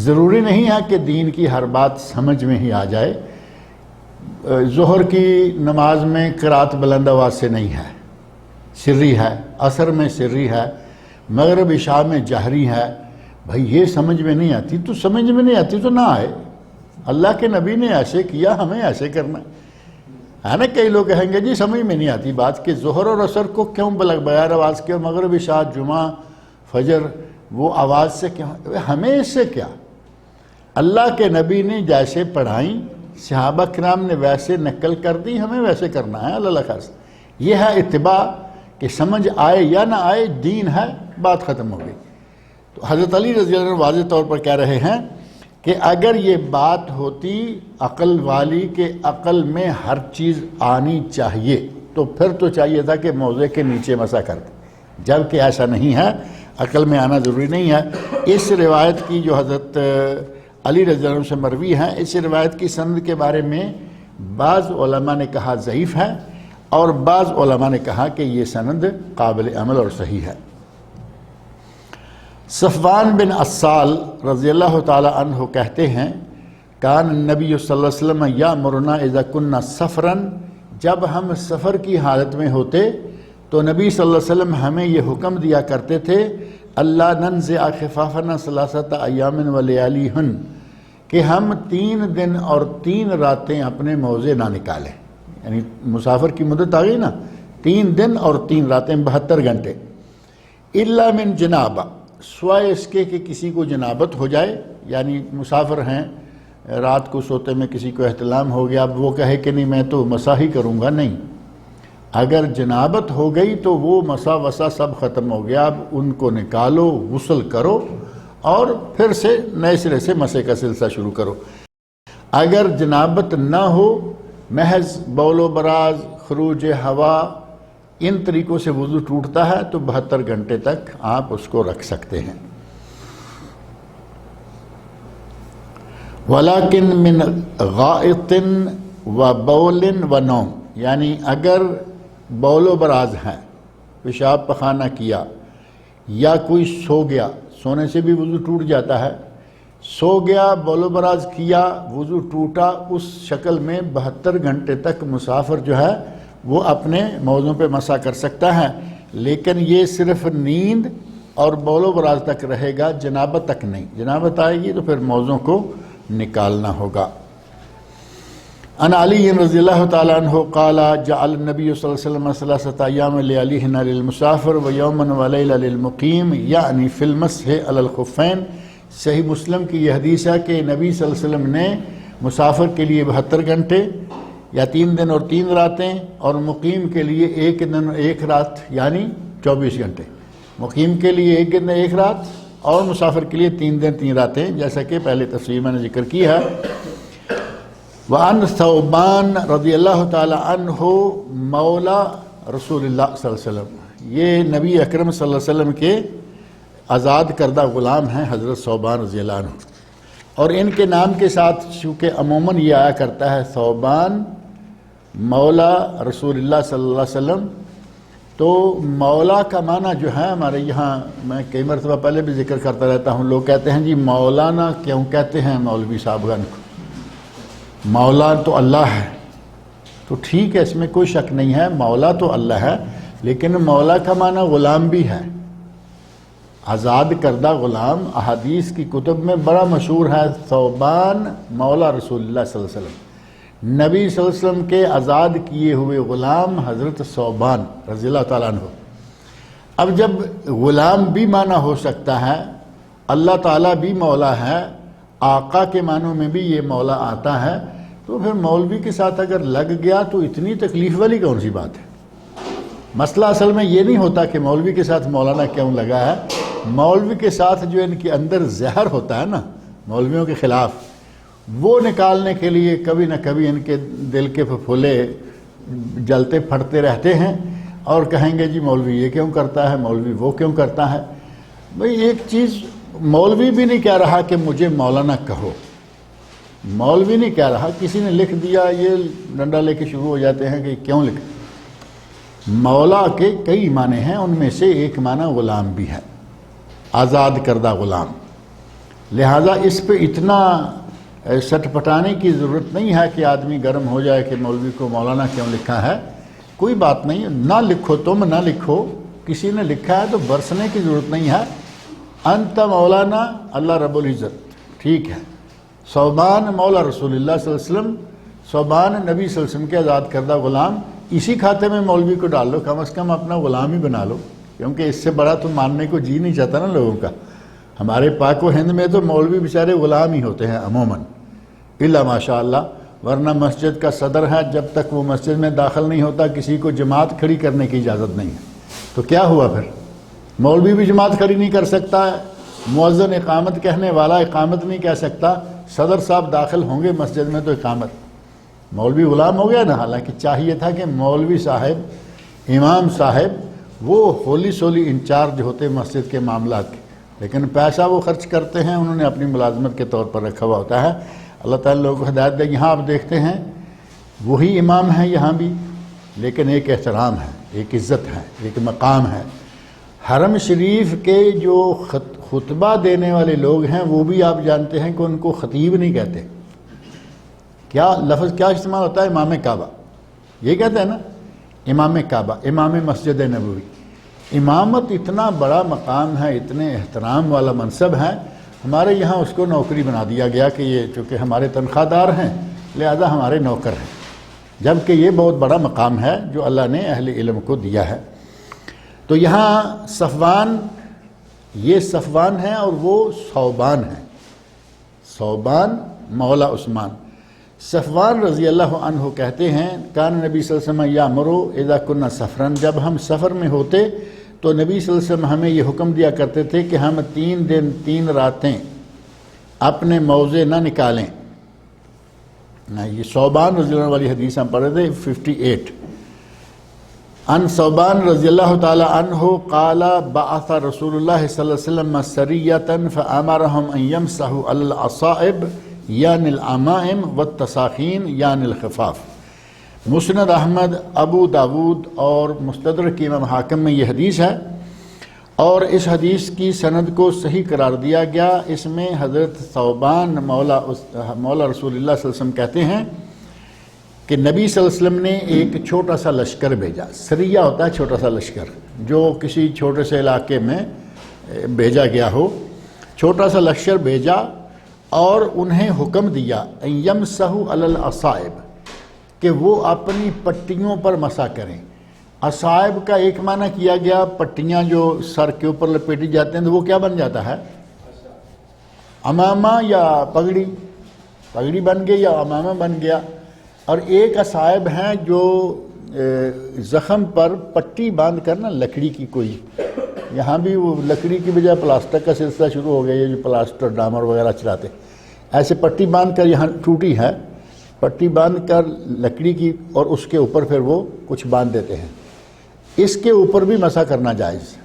ضروری نہیں ہے کہ دین کی ہر بات سمجھ میں ہی آ جائے۔ ظہر کی نماز میں قرات بلند آواز سے نہیں ہے، سری ہے، عصر میں سری ہے، مغرب عشاء میں جہری ہے۔ بھائی یہ سمجھ میں نہیں آتی تو سمجھ میں نہیں آتی تو نہ آئے، اللہ کے نبی نے ایسے کیا، ہمیں ایسے کرنا ہے نا۔ کئی لوگ کہیں گے جی سمجھ میں نہیں آتی بات کہ ظہر اور عصر کو کیوں بغیر آواز کے، اور مغرب عشاء جمعہ فجر وہ آواز سے کیوں؟ ہمیں اس سے کیا؟ اللہ کے نبی نے جیسے پڑھائیں، صحابہ کرام نے ویسے نقل کر دی، ہمیں ویسے کرنا ہے اللہ خاص۔ یہ ہے اتباع، کہ سمجھ آئے یا نہ آئے دین ہے، بات ختم ہو گئی۔ تو حضرت علی رضی اللہ عنہ واضح طور پر کہہ رہے ہیں کہ اگر یہ بات ہوتی عقل والی کہ عقل میں ہر چیز آنی چاہیے تو پھر تو چاہیے تھا کہ موضع کے نیچے مسح کر دیں، جبکہ ایسا نہیں ہے، عقل میں آنا ضروری نہیں ہے۔ اس روایت کی جو حضرت علی رضی اللہ عنہ سے مروی ہے، اس روایت کی سند کے بارے میں بعض علماء نے کہا ضعیف ہے، اور بعض علماء نے کہا کہ یہ سند قابل عمل اور صحیح ہے۔ صفوان بن عسال رضی اللہ تعالی عنہ کہتے ہیں کان النبی صلی اللہ علیہ وسلم یامرنا اذا کنا سفرا، جب ہم سفر کی حالت میں ہوتے تو نبی صلی اللہ علیہ وسلم ہمیں یہ حکم دیا کرتے تھے اللہ ننزع خفافنا ثلاثۃ ایام ولیالیہن، کہ ہم 3 دن اور 3 راتیں اپنے موضع نہ نکالیں۔ یعنی مسافر کی مدت آ گئی نا، 3 دن اور 3 راتیں 72 گھنٹے، الا من جنابہ، سوائے اس کے کہ کسی کو جنابت ہو جائے، یعنی مسافر ہیں، رات کو سوتے میں کسی کو احتلام ہو گیا، اب وہ کہے کہ نہیں میں تو مسح ہی کروں گا، نہیں، اگر جنابت ہو گئی تو وہ مسح وسا سب ختم ہو گیا، اب ان کو نکالو، غسل کرو اور پھر سے نئے سرے سے مسح کا سلسلہ شروع کرو۔ اگر جنابت نہ ہو، محض بول و براز، خروج ہوا، ان طریقوں سے وضو ٹوٹتا ہے تو 72 گھنٹے تک آپ اس کو رکھ سکتے ہیں۔ وَلَكِن مِّن غَائِطٍ وَبَوْلٍ وَنَوْمٍ، یعنی اگر بول و براز ہے، پیشاب پخانہ کیا، یا کوئی سو گیا، سونے سے بھی وضو ٹوٹ جاتا ہے، سو گیا، بول و براز کیا، وضو ٹوٹا، اس شکل میں 72 گھنٹے تک مسافر جو ہے وہ اپنے موضوع پہ مسح کر سکتا ہے، لیکن یہ صرف نیند اور بول و براز تک رہے گا، جنابت تک نہیں۔ جنابت آئے گی تو پھر موضوع کو نکالنا ہوگا۔ ان علی رضی اللہ تعالیٰ عنہ قال جعل النبی صلی اللہ علیہ وسلم 3 ایام لیالیہن للمسافر ویوما ولیلہ للمقیم، یعنی فی المسح علی الخفین۔ صحیح مسلم کی یہ حدیث ہے کہ نبی صلی اللہ علیہ وسلم نے مسافر کے لیے 72 گھنٹے یا 3 دن اور 3 راتیں، اور مقیم کے لیے 1 دن 1 رات یعنی 24 گھنٹے، مقیم کے لیے 1 دن 1 رات اور مسافر کے لیے 3 دن 3 راتیں، جیسا کہ پہلے تفسیر میں نے ذکر کی ہے۔ وعن ثوبان رضی اللہ تعالی عنہ مولا رسول اللہ صلی اللہ علیہ وسلم، یہ نبی اکرم صلی اللہ علیہ وسلم کے آزاد کردہ غلام ہیں حضرت ثوبان رضی اللہ عنہ، اور ان کے نام کے ساتھ چونکہ عموماً یہ آیا کرتا ہے ثوبان مولا رسول اللہ صلی اللہ علیہ وسلم، تو مولا کا معنی جو ہے ہمارے یہاں، میں کئی مرتبہ پہلے بھی ذکر کرتا رہتا ہوں، لوگ کہتے ہیں جی مولانا کیوں کہتے ہیں مولوی صاحبان کو، مولا تو اللہ ہے، تو ٹھیک ہے، اس میں کوئی شک نہیں ہے، مولا تو اللہ ہے، لیکن مولا کا معنی غلام بھی ہے، آزاد کردہ غلام۔ احادیث کی کتب میں بڑا مشہور ہے ثوبان مولا رسول اللہ صلی اللہ علیہ وسلم، نبی صلی اللہ علیہ وسلم کے آزاد کیے ہوئے غلام حضرت ثوبان رضی اللہ تعالیٰ عنہ۔ اب جب غلام بھی معنی ہو سکتا ہے، اللہ تعالیٰ بھی مولا ہے، آقا کے معنوں میں بھی یہ مولا آتا ہے، تو پھر مولوی کے ساتھ اگر لگ گیا تو اتنی تکلیف والی کون سی بات ہے؟ مسئلہ اصل میں یہ نہیں ہوتا کہ مولوی کے ساتھ مولانا کیوں لگا ہے، مولوی کے ساتھ جو ان کے اندر زہر ہوتا ہے نا مولویوں کے خلاف، وہ نکالنے کے لیے کبھی نہ کبھی ان کے دل کے پھولے جلتے پھٹتے رہتے ہیں، اور کہیں گے جی مولوی یہ کیوں کرتا ہے، مولوی وہ کیوں کرتا ہے۔ بھئی ایک چیز، مولوی بھی نہیں کہہ رہا کہ مجھے مولانا کہو، مولوی نہیں کہہ رہا، کسی نے لکھ دیا، یہ ڈنڈا لے کے شروع ہو جاتے ہیں کہ کیوں لکھ۔ مولا کے کئی معنی ہیں، ان میں سے ایک معنی غلام بھی ہے، آزاد کردہ غلام۔ لہٰذا اس پہ اتنا سٹ پٹانے کی ضرورت نہیں ہے کہ آدمی گرم ہو جائے کہ مولوی کو مولانا کیوں لکھا ہے۔ کوئی بات نہیں، نہ لکھو، تم نہ لکھو، کسی نے لکھا ہے تو برسنے کی ضرورت نہیں ہے۔ انت مولانا اللہ رب العزت، ٹھیک ہے، ثوبان مولا رسول اللہ صلی اللہ علیہ وسلم، ثوبان نبی صلی اللہ علیہ وسلم کے آزاد کردہ غلام، اسی کھاتے میں مولوی کو ڈال لو، کم از کم اپنا غلام ہی بنا لو، کیونکہ اس سے بڑا تو ماننے کو جی نہیں چاہتا نا لوگوں کا۔ ہمارے پاک و ہند میں تو مولوی بیچارے غلام ہی ہوتے ہیں عموماً، الا ماشاء اللہ، ورنہ مسجد کا صدر ہے، جب تک وہ مسجد میں داخل نہیں ہوتا کسی کو جماعت کھڑی کرنے کی اجازت نہیں ہے۔ تو کیا ہوا پھر؟ مولوی بھی جماعت کھڑی نہیں کر سکتا ہے، مؤذن اقامت کہنے والا اقامت نہیں کہہ سکتا، صدر صاحب داخل ہوں گے مسجد میں تو اقامت، مولوی غلام ہو گیا نا۔ حالانکہ چاہیے تھا کہ مولوی صاحب، امام صاحب وہ ہولی سولی انچارج ہوتے مسجد کے معاملات کے، لیکن پیسہ وہ خرچ کرتے ہیں، انہوں نے اپنی ملازمت کے طور پر رکھا ہوا ہوتا ہے۔ اللہ تعالیٰ لوگوں کو ہدایت دے۔ یہاں آپ دیکھتے ہیں وہی امام ہیں یہاں بھی، لیکن ایک احترام ہے، ایک عزت ہے، ایک مقام ہے۔ حرم شریف کے جو خطبہ دینے والے لوگ ہیں وہ بھی آپ جانتے ہیں کہ ان کو خطیب نہیں کہتے۔ کیا لفظ کیا استعمال ہوتا ہے؟ امام کعبہ، یہ کہتے ہیں نا، امام کعبہ، امام مسجد نبوی۔ امامت اتنا بڑا مقام ہے، اتنے احترام والا منصب ہے، ہمارے یہاں اس کو نوکری بنا دیا گیا کہ یہ چونکہ ہمارے تنخواہ دار ہیں لہذا ہمارے نوکر ہیں، جبکہ یہ بہت بڑا مقام ہے جو اللہ نے اہل علم کو دیا ہے۔ تو یہاں صفوان، یہ صفوان ہے اور وہ ثوبان ہے، ثوبان مولا عثمان۔ صفوان رضی اللہ عنہ کہتے ہیں کان نبی صلی اللہ علیہ وسلم یامرو اذا کنا سفرن، جب ہم سفر میں ہوتے تو نبی صلی اللہ علیہ وسلم ہمیں یہ حکم دیا کرتے تھے کہ ہم 3 دن 3 راتیں اپنے موضع نہ نکالیں۔ یہ ثوبان رضی اللہ عنہ والی حدیث ہم پڑھ رہے تھے 58۔ ان ثوبان رضی اللہ تعالی عنہ قال بعث رسول اللہ صلی اللہ علیہ وسلم سریۃ فامرهم ان يمسحوا علی العصائب یعنی العمائم والتساخین یعنی الخفاف۔ مسند احمد، ابو داود اور مستدرک امام حاکم میں یہ حدیث ہے، اور اس حدیث کی سند کو صحیح قرار دیا گیا۔ اس میں حضرت ثوبان مولا رسول اللہ صلی اللہ علیہ وسلم کہتے ہیں کہ نبی صلی اللہ علیہ وسلم نے ایک چھوٹا سا لشکر بھیجا۔ سریہ ہوتا ہے چھوٹا سا لشکر جو کسی چھوٹے سے علاقے میں بھیجا گیا ہو، چھوٹا سا لشکر بھیجا اور انہیں حکم دیا یمسحوا علی العصائب کہ وہ اپنی پٹیوں پر مسح کریں۔ عصائب کا ایک معنی کیا گیا پٹیاں جو سر کے اوپر لپیٹی جاتے ہیں، تو وہ کیا بن جاتا ہے؟ امامہ یا پگڑی، پگڑی بن گئی یا امامہ بن گیا۔ اور ایک عصائب ہیں جو زخم پر پٹی باندھ کر نا، لکڑی کی کوئی، یہاں بھی وہ لکڑی کی بجائے پلاسٹر کا سلسلہ شروع ہو گیا، یہ جو پلاسٹر ڈامر وغیرہ چلاتے، ایسے پٹی باندھ کر، یہاں ٹوٹی ہے، پٹی باندھ کر لکڑی کی، اور اس کے اوپر پھر وہ کچھ باندھ دیتے ہیں، اس کے اوپر بھی مسح کرنا جائز۔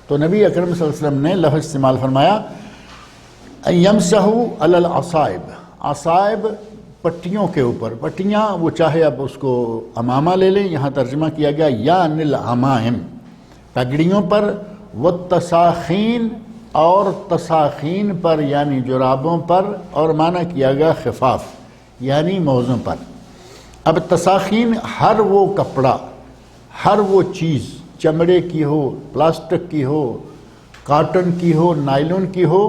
تو نبی اکرم صلی اللہ علیہ وسلم نے لفظ استعمال فرمایا یمسحوا علی العصائب، عصائب پٹیوں کے اوپر، پٹیاں وہ چاہے اب اس کو امامہ لے لیں، یہاں ترجمہ کیا گیا یعنی العمائم، پگڑیوں پر، والتساخین اور تساخین پر یعنی جرابوں پر، اور معنی کیا گیا خفاف یعنی موزوں پر۔ اب تساخین ہر وہ کپڑا، ہر وہ چیز، چمڑے کی ہو، پلاسٹک کی ہو، کاٹن کی ہو، نائلون کی ہو،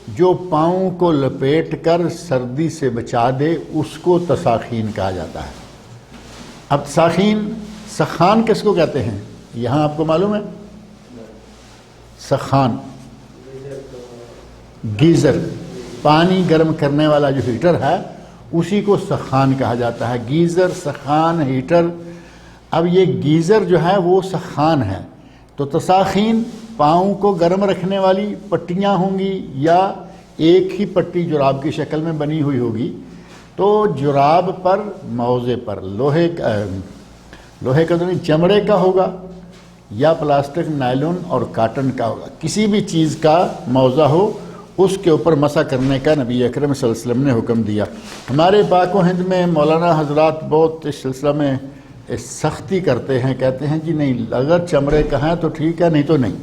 جو پاؤں کو لپیٹ کر سردی سے بچا دے، اس کو تساخین کہا جاتا ہے۔ اب تساخین، سخان کس کو کہتے ہیں یہاں آپ کو معلوم ہے؟ سخان، گیزر، پانی گرم کرنے والا جو ہیٹر ہے اسی کو سخان کہا جاتا ہے۔ گیزر، سخان، ہیٹر۔ اب یہ گیزر جو ہے وہ سخان ہے، تو تساخین پاؤں کو گرم رکھنے والی پٹیاں ہوں گی، یا ایک ہی پٹی جراب کی شکل میں بنی ہوئی ہوگی، تو جراب پر، موزے پر لوہے کا تو نہیں، چمڑے کا ہوگا، یا پلاسٹک، نائلون اور کاٹن کا ہوگا، کسی بھی چیز کا موضع ہو اس کے اوپر مسح کرنے کا نبی اکرم صلی اللہ علیہ وسلم نے حکم دیا۔ ہمارے پاک و ہند میں مولانا حضرات بہت اس سلسلہ میں سختی کرتے ہیں، کہتے ہیں جی نہیں، اگر چمڑے کا ہے تو ٹھیک ہے، نہیں تو نہیں،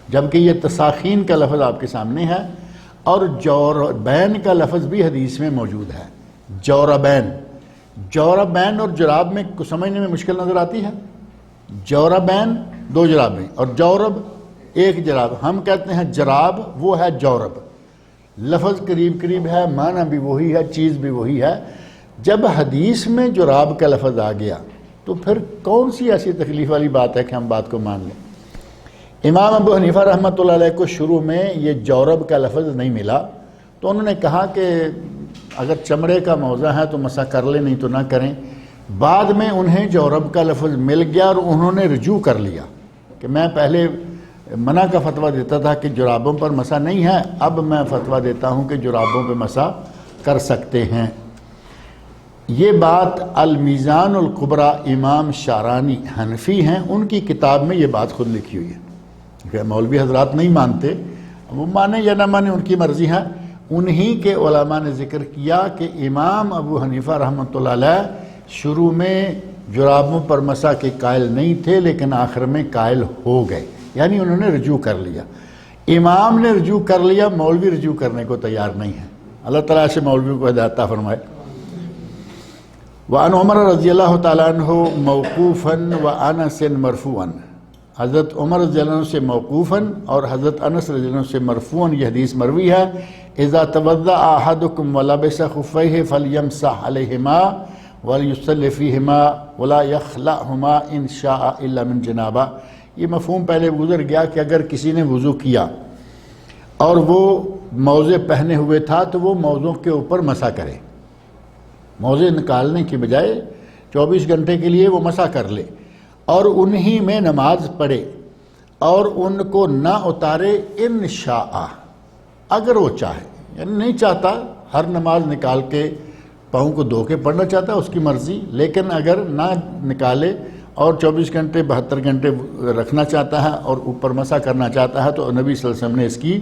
جبکہ یہ تساخین کا لفظ آپ کے سامنے ہے، اور جوربین کا لفظ بھی حدیث میں موجود ہے۔ جوربین اور جراب میں کچھ سمجھنے میں مشکل نظر آتی ہے۔ جوربین 2 جرابیں اور جورب 1 جراب، ہم کہتے ہیں جراب، وہ ہے جورب، لفظ قریب ہے، معنی بھی وہی ہے، چیز بھی وہی ہے۔ جب حدیث میں جراب کا لفظ آ گیا تو پھر کون سی ایسی تکلیف والی بات ہے کہ ہم بات کو مان لیں۔ امام ابو حنیفہ رحمۃ اللہ علیہ کو شروع میں یہ جورب کا لفظ نہیں ملا تو انہوں نے کہا کہ اگر چمڑے کا موضع ہے تو مسح کر لیں، نہیں تو نہ کریں۔ بعد میں انہیں جورب کا لفظ مل گیا اور انہوں نے رجوع کر لیا کہ میں پہلے منع کا فتویٰ دیتا تھا کہ جرابوں پر مسح نہیں ہے، اب میں فتویٰ دیتا ہوں کہ جرابوں پہ مسح کر سکتے ہیں۔ یہ بات المیزان الکبریٰ امام شارانی حنفی ہیں، ان کی کتاب میں یہ بات خود لکھی ہوئی ہے کہ مولوی حضرات نہیں مانتے، وہ مانیں یا نہ مانیں ان کی مرضی ہے۔ انہی کے علماء نے ذکر کیا کہ امام ابو حنیفہ رحمۃ اللہ علیہ شروع میں جرابوں پر مسح کے قائل نہیں تھے، لیکن آخر میں قائل ہو گئے، یعنی انہوں نے رجوع کر لیا۔ امام نے رجوع کر لیا، مولوی رجوع کرنے کو تیار نہیں ہے۔ اللہ تعالیٰ سے مولویوں کو ہدایت عطا فرمائے۔ وعن عمر رضی اللہ تعالیٰ عنہ موقوفاً وانس مرفوعاً، حضرت عمر رضی اللہ عنہ سے موقوفاً اور حضرت انس رضی اللہ عنہ سے مرفوعاً یہ حدیث مروی ہے، اذا توضأ احدکم ولبس خفیہ فلیمسح علیہما ولیصلی فیہما ولا یخلعہما ان شاء الا من جنابہ۔ یہ مفہوم پہلے گزر گیا کہ اگر کسی نے وضو کیا اور وہ موزے پہنے ہوئے تھا تو وہ موزوں کے اوپر مسح کرے، موزے نکالنے کی بجائے 24 گھنٹے کے لیے وہ مسح کر لے اور انہی میں نماز پڑھے اور ان کو نہ اتارے انشاء، اگر وہ چاہے، یعنی نہیں چاہتا ہر نماز نکال کے پاؤں کو دھو کے پڑھنا چاہتا ہے اس کی مرضی، لیکن اگر نہ نکالے اور 24 گھنٹے 72 گھنٹے رکھنا چاہتا ہے اور اوپر مسح کرنا چاہتا ہے تو نبی صلی اللہ علیہ وسلم نے اس کی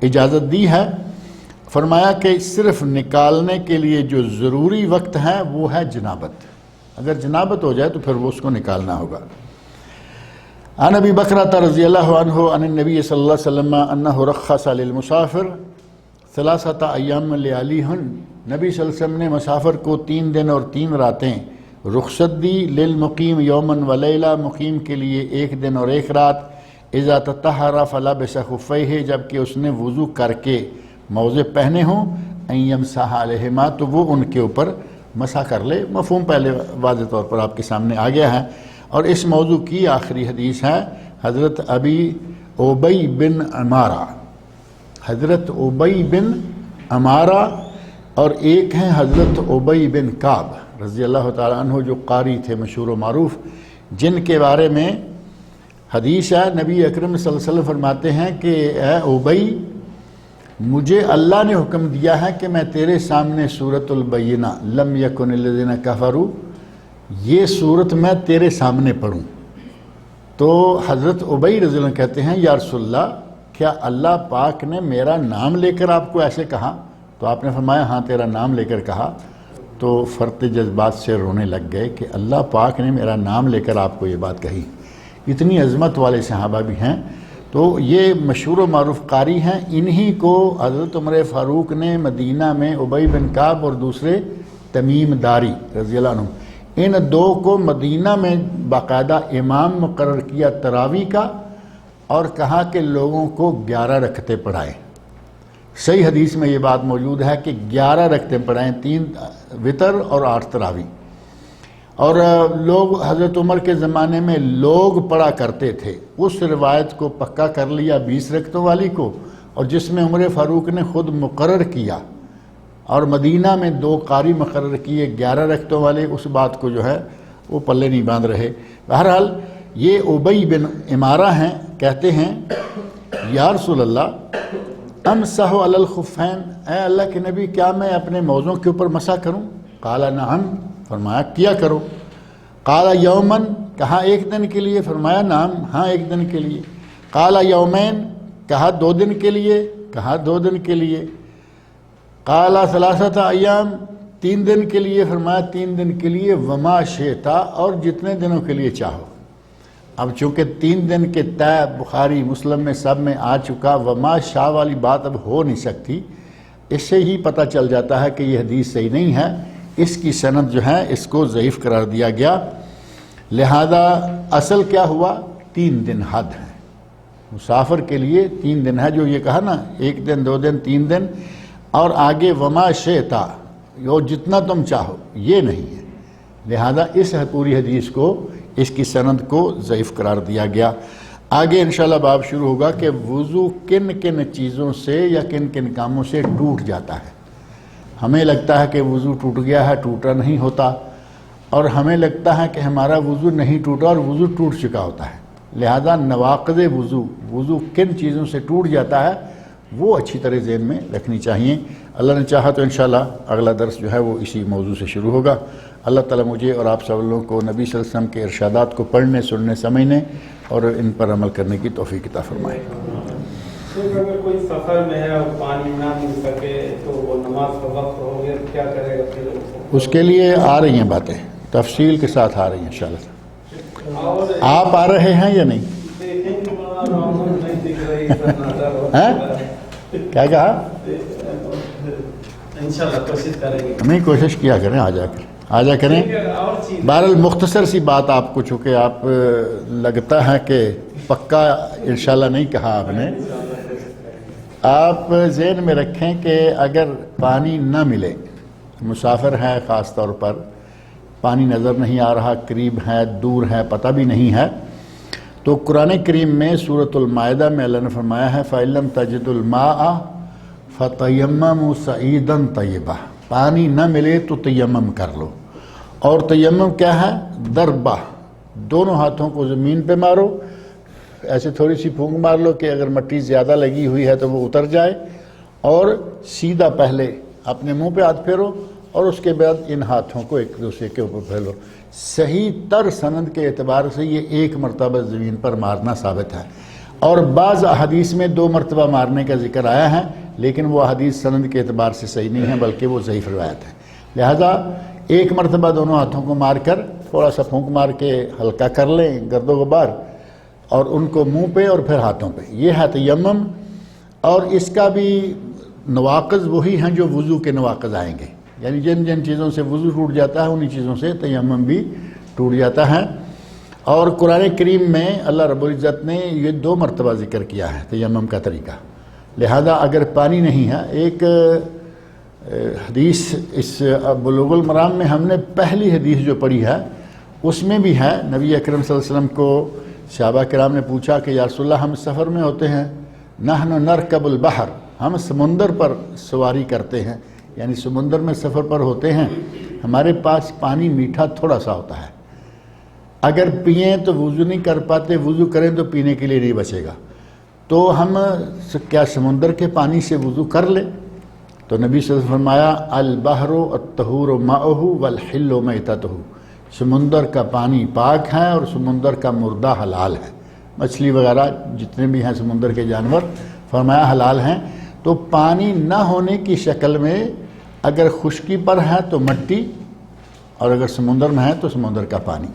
اجازت دی ہے۔ فرمایا کہ صرف نکالنے کے لیے جو ضروری وقت ہے وہ ہے جنابت، اگر جنابت ہو جائے تو پھر وہ اس کو نکالنا ہوگا۔ عن ابی بکرۃ رضی اللہ عنہ عن النبی صلی اللہ علیہ وسلم انہ رخص للمسافر 3 ایام لیالیہن، نبی صلی اللہ علیہ وسلم نے مسافر کو 3 دن اور 3 راتیں رخصت دی، للمقیم یوماً ولیلہ، مقیم کے لیے 1 دن اور 1 رات، اذا تطہر فلبس خفیہ، جبکہ اس نے وضو کر کے موزے پہنے ہوں، ان یمسح علیہما، تو وہ ان کے اوپر مسح کر لے۔ مفہوم پہلے واضح طور پر آپ کے سامنے آ گیا ہے۔ اور اس موضوع کی آخری حدیث ہے حضرت ابی ابی بن عمارہ، حضرت ابی بن عمارہ، اور ایک ہیں حضرت ابی بن کعب رضی اللہ تعالیٰ عنہ جو قاری تھے مشہور و معروف، جن کے بارے میں حدیث ہے نبی اکرم صلی اللہ علیہ وسلم فرماتے ہیں کہ اے ابی، مجھے اللہ نے حکم دیا ہے کہ میں تیرے سامنے سورۃ البینہ لم یکن الذین کفروا، یہ صورت میں تیرے سامنے پڑھوں۔ تو حضرت ابی رضی اللہ عنہ کہتے ہیں یا رسول اللہ، کیا اللہ پاک نے میرا نام لے کر آپ کو ایسے کہا؟ تو آپ نے فرمایا ہاں تیرا نام لے کر کہا۔ تو فرط جذبات سے رونے لگ گئے کہ اللہ پاک نے میرا نام لے کر آپ کو یہ بات کہی۔ اتنی عظمت والے صحابہ بھی ہیں۔ تو یہ مشہور و معروف قاری ہیں، انہی کو حضرت عمر فاروق نے مدینہ میں ابی بن کعب اور دوسرے تمیم داری رضی اللہ عنہ، ان 2 کو مدینہ میں باقاعدہ امام مقرر کیا تراویح کا، اور کہا کہ لوگوں کو 11 رکعتیں پڑھائیں۔ صحیح حدیث میں یہ بات موجود ہے کہ 11 رکعتیں پڑھائیں، 3 وتر اور 8 تراویح۔ اور لوگ حضرت عمر کے زمانے میں لوگ پڑھا کرتے تھے، اس روایت کو پکا کر لیا 20 رکعتوں والی کو، اور جس میں عمر فاروق نے خود مقرر کیا اور مدینہ میں 2 قاری مقرر کیے 11 رکعتوں والے، اس بات کو جو ہے وہ پلے نہیں باندھ رہے۔ بہرحال یہ ابی بن عمارہ ہیں، کہتے ہیں یا رسول اللہ امسح علی الخفین، اے اللہ کے نبی کیا میں اپنے موزوں کے اوپر مسح کروں؟ قال نعم، فرمایا کیا کرو۔ قال یومن کہا ایک دن کے لیے؟ فرمایا نام، ہاں ایک دن کے لیے۔ قال یومین، کہا 2 دن کے لیے؟ کہا 2 دن کے لیے۔ قال ثلاثۃ ایام، 3 دن کے لیے؟ فرمایا 3 دن کے لیے۔ وما شئتا، اور جتنے دنوں کے لیے چاہو۔ اب چونکہ 3 دن کے طے بخاری مسلم میں سب میں آ چکا، وما شاء والی بات اب ہو نہیں سکتی، اس سے ہی پتہ چل جاتا ہے کہ یہ حدیث صحیح نہیں ہے، اس کی سند جو ہے اس کو ضعیف قرار دیا گیا۔ لہذا اصل کیا ہوا؟ 3 دن حد ہے مسافر کے لیے، 3 دن ہے، جو یہ کہا نا 1 دن 2 دن 3 دن، اور آگے وما شئتا، جو جتنا تم چاہو، یہ نہیں ہے۔ لہذا اس پوری حدیث کو، اس کی سند کو ضعیف قرار دیا گیا۔ آگے انشاءاللہ باب شروع ہوگا کہ وضو کن کن چیزوں سے یا کن کن کاموں سے ٹوٹ جاتا ہے۔ ہمیں لگتا ہے کہ وضو ٹوٹ گیا ہے، ٹوٹا نہیں ہوتا، اور ہمیں لگتا ہے کہ ہمارا وضو نہیں ٹوٹا اور وضو ٹوٹ چکا ہوتا ہے۔ لہذا نواقض وضو کن چیزوں سے ٹوٹ جاتا ہے وہ اچھی طرح ذہن میں رکھنی چاہیے۔ اللہ نے چاہا تو انشاءاللہ اگلا درس جو ہے وہ اسی موضوع سے شروع ہوگا۔ اللہ تعالیٰ مجھے اور آپ سب لوگوں کو نبی صلی اللہ علیہ وسلم کے ارشادات کو پڑھنے، سننے، سمجھنے اور ان پر عمل کرنے کی توفیق عطا فرمائے۔ اگر کوئی سفر میں ہے اور پانی نہ مل سکے تو وہ نماز کا وقت ہو گیا، کیا کرے گا پھر؟ اس کے لیے آ رہی ہیں باتیں، تفصیل کے ساتھ آ رہی ہیں انشاءاللہ۔ آپ آ رہے ہیں یا نہیں؟ کیا کہا؟ انشاءاللہ کوشش کریں گے۔ ہمیں کوشش کیا کریں، آ جا کریں۔ بہرحال مختصر سی بات آپ کو، چونکہ آپ لگتا ہے کہ پکا انشاءاللہ نہیں کہا آپ نے، آپ ذہن میں رکھیں کہ اگر پانی نہ ملے، مسافر ہے خاص طور پر، پانی نظر نہیں آ رہا، قریب ہے دور ہے پتہ بھی نہیں ہے، تو قرآن کریم میں سورۃ المائدہ میں اللہ نے فرمایا ہے فَإِن لَّمْ تَجِدُوا الْمَاءَ فَتَيَمَّمُوا صَعِيدًا طَيِّبًا، پانی نہ ملے تو تیمم کر لو۔ اور تیمم کیا ہے؟ ضربہ، دونوں ہاتھوں کو زمین پہ مارو، ایسے تھوڑی سی پھونک مار لو کہ اگر مٹی زیادہ لگی ہوئی ہے تو وہ اتر جائے، اور سیدھا پہلے اپنے منہ پہ ہاتھ پھیرو اور اس کے بعد ان ہاتھوں کو ایک دوسرے کے اوپر پھیلو۔ صحیح تر سند کے اعتبار سے یہ 1 مرتبہ زمین پر مارنا ثابت ہے، اور بعض احادیث میں 2 مرتبہ مارنے کا ذکر آیا ہے، لیکن وہ حدیث سند کے اعتبار سے صحیح نہیں ہے بلکہ وہ ضعیف روایت ہے۔ لہذا 1 مرتبہ دونوں ہاتھوں کو مار کر تھوڑا سا پھونک مار کے ہلکا کر لیں گرد و غبار، اور ان کو منہ پہ اور پھر ہاتھوں پہ، یہ ہے تیمم۔ اور اس کا بھی نواقض وہی ہیں جو وضو کے نواقض آئیں گے، یعنی جن جن چیزوں سے وضو ٹوٹ جاتا ہے انہی چیزوں سے تیمم بھی ٹوٹ جاتا ہے۔ اور قرآن کریم میں اللہ رب العزت نے یہ 2 مرتبہ ذکر کیا ہے تیمم کا طریقہ۔ لہذا اگر پانی نہیں ہے، ایک حدیث اس بلوغ المرام میں ہم نے پہلی حدیث جو پڑھی ہے اس میں بھی ہے، نبی اکرم صلی اللہ علیہ وسلم کو صحابہ کرام نے پوچھا کہ یا رسول اللہ ہم سفر میں ہوتے ہیں، نحن نرکب البحر، ہم سمندر پر سواری کرتے ہیں، یعنی سمندر میں سفر پر ہوتے ہیں، ہمارے پاس پانی میٹھا تھوڑا سا ہوتا ہے، اگر پئیں تو وضو نہیں کر پاتے، وضو کریں تو پینے کے لیے نہیں بچے گا، تو ہم کیا سمندر کے پانی سے وضو کر لیں؟ تو نبی صلی اللہ علیہ وسلم فرمایا البحر الطہور ماؤہ والحل میتتہ، سمندر کا پانی پاک ہے اور سمندر کا مردہ حلال ہے، مچھلی وغیرہ جتنے بھی ہیں سمندر کے جانور فرمایا حلال ہیں۔ تو پانی نہ ہونے کی شکل میں اگر خشکی پر ہے تو مٹی، اور اگر سمندر میں ہے تو سمندر کا پانی،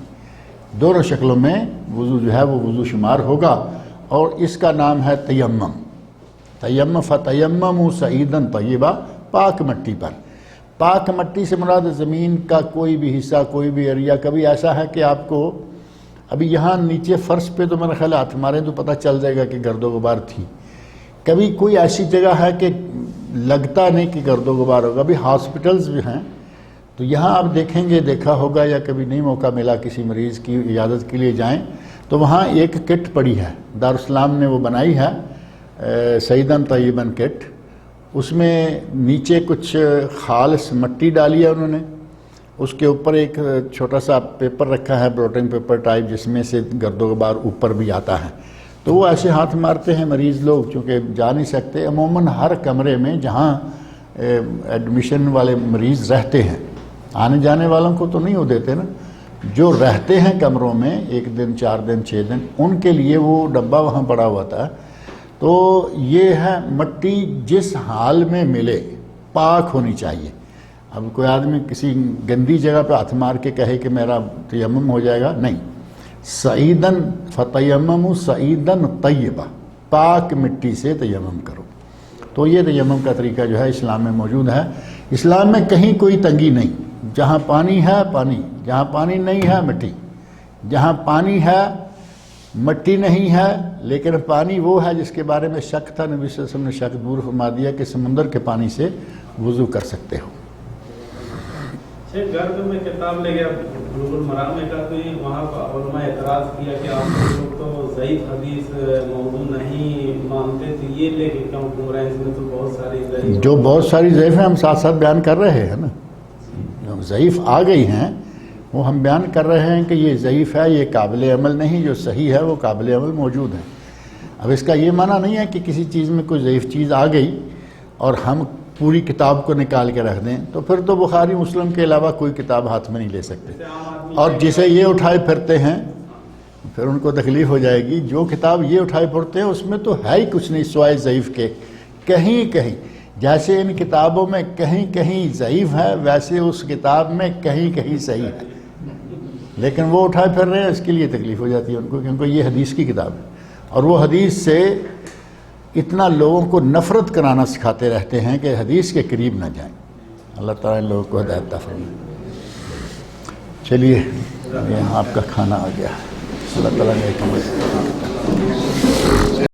دونوں شکلوں میں وضو جو ہے وہ وضو شمار ہوگا، اور اس کا نام ہے تیمم۔ تیمم فتیمموا صعیدا طیبا، پاک مٹی پر۔ پاک مٹی سے مراد زمین کا کوئی بھی حصہ، کوئی بھی ایریا۔ کبھی ایسا ہے کہ آپ کو ابھی یہاں نیچے فرش پہ تو میرا خیال ہاتھ ماریں تو پتہ چل جائے گا کہ گرد و غبار تھی، کبھی کوئی ایسی جگہ ہے کہ لگتا نہیں کہ گرد و غبار ہوگا۔ ابھی ہاسپٹلز بھی ہیں تو یہاں آپ دیکھیں گے، دیکھا ہوگا یا کبھی نہیں موقع ملا کسی مریض کی عیادت کے لیے جائیں تو وہاں ایک کٹ پڑی ہے، دارالاسلام نے وہ بنائی ہے سعیداً طیباً کٹ، اس میں نیچے کچھ خالص مٹی ڈالی ہے انہوں نے، اس کے اوپر ایک چھوٹا سا پیپر رکھا ہے، بروٹنگ پیپر ٹائپ، جس میں سے گرد و غبار اوپر بھی آتا ہے، تو وہ ایسے ہاتھ مارتے ہیں مریض لوگ، چونکہ جا نہیں سکتے۔ عموماً ہر کمرے میں جہاں ایڈمیشن والے مریض رہتے ہیں، آنے جانے والوں کو تو نہیں ہو دیتے نا، جو رہتے ہیں کمروں میں 1 دن 4 دن 6 دن، ان کے لیے وہ ڈبہ وہاں پڑا ہوا تھا. تو یہ ہے مٹی جس حال میں ملے پاک ہونی چاہیے. اب کوئی آدمی کسی گندی جگہ پہ ہاتھ مار کے کہے کہ میرا تیمم ہو جائے گا، نہیں. سعیدن فتیمموا سعیدن طیبہ، پاک مٹی سے تیمم کرو. تو یہ تیمم کا طریقہ جو ہے اسلام میں موجود ہے. اسلام میں کہیں کوئی تنگی نہیں. جہاں پانی ہے پانی، جہاں پانی نہیں ہے مٹی، جہاں پانی ہے مٹی نہیں ہے. لیکن پانی وہ ہے جس کے بارے میں شک تھا، نبی صلی اللہ علیہ وسلم نے شک دور فرما دیا کہ سمندر کے پانی سے وضو کر سکتے ہو. گھر میں کتاب لے گیا بلوغ المرام میں کا، تو وہاں علماء اعتراض کیا کہ آپ لوگ تو ضعیف حدیث موضوع نہیں مانتے، تو یہ لے کے کیوں گھوم رہے ہیں؟ اس میں تو بہت ساری ضعیف، جو بہت ساری ضعیف ہیں ہم ساتھ ساتھ بیان کر رہے ہیں نا. جو ضعیف آ گئی ہیں وہ ہم بیان کر رہے ہیں کہ یہ ضعیف ہے، یہ قابل عمل نہیں. جو صحیح ہے وہ قابل عمل موجود ہے. اب اس کا یہ معنی نہیں ہے کہ کسی چیز میں کوئی ضعیف چیز آ گئی اور ہم پوری کتاب کو نکال کے رکھ دیں، تو پھر تو بخاری مسلم کے علاوہ کوئی کتاب ہاتھ میں نہیں لے سکتے. اور جسے یہ اٹھائے پھرتے ہیں پھر ان کو تکلیف ہو جائے گی. جو کتاب یہ اٹھائے پھرتے ہیں اس میں تو ہے ہی کچھ نہیں سوائے ضعیف کے. کہیں کہیں جیسے ان کتابوں میں کہیں کہیں ضعیف ہے، ویسے اس کتاب میں کہیں کہیں صحیح ہے. لیکن وہ اٹھائے پھر رہے ہیں، اس کے لیے تکلیف ہو جاتی ہے ان کو، کیونکہ یہ حدیث کی کتاب ہے اور وہ حدیث سے اتنا لوگوں کو نفرت کرانا سکھاتے رہتے ہیں کہ حدیث کے قریب نہ جائیں. اللہ تعالیٰ ان لوگوں کو ہدایت عطا فرمائے. چلیے یہاں آپ کا کھانا آ گیا. اللہ تعالیٰ نے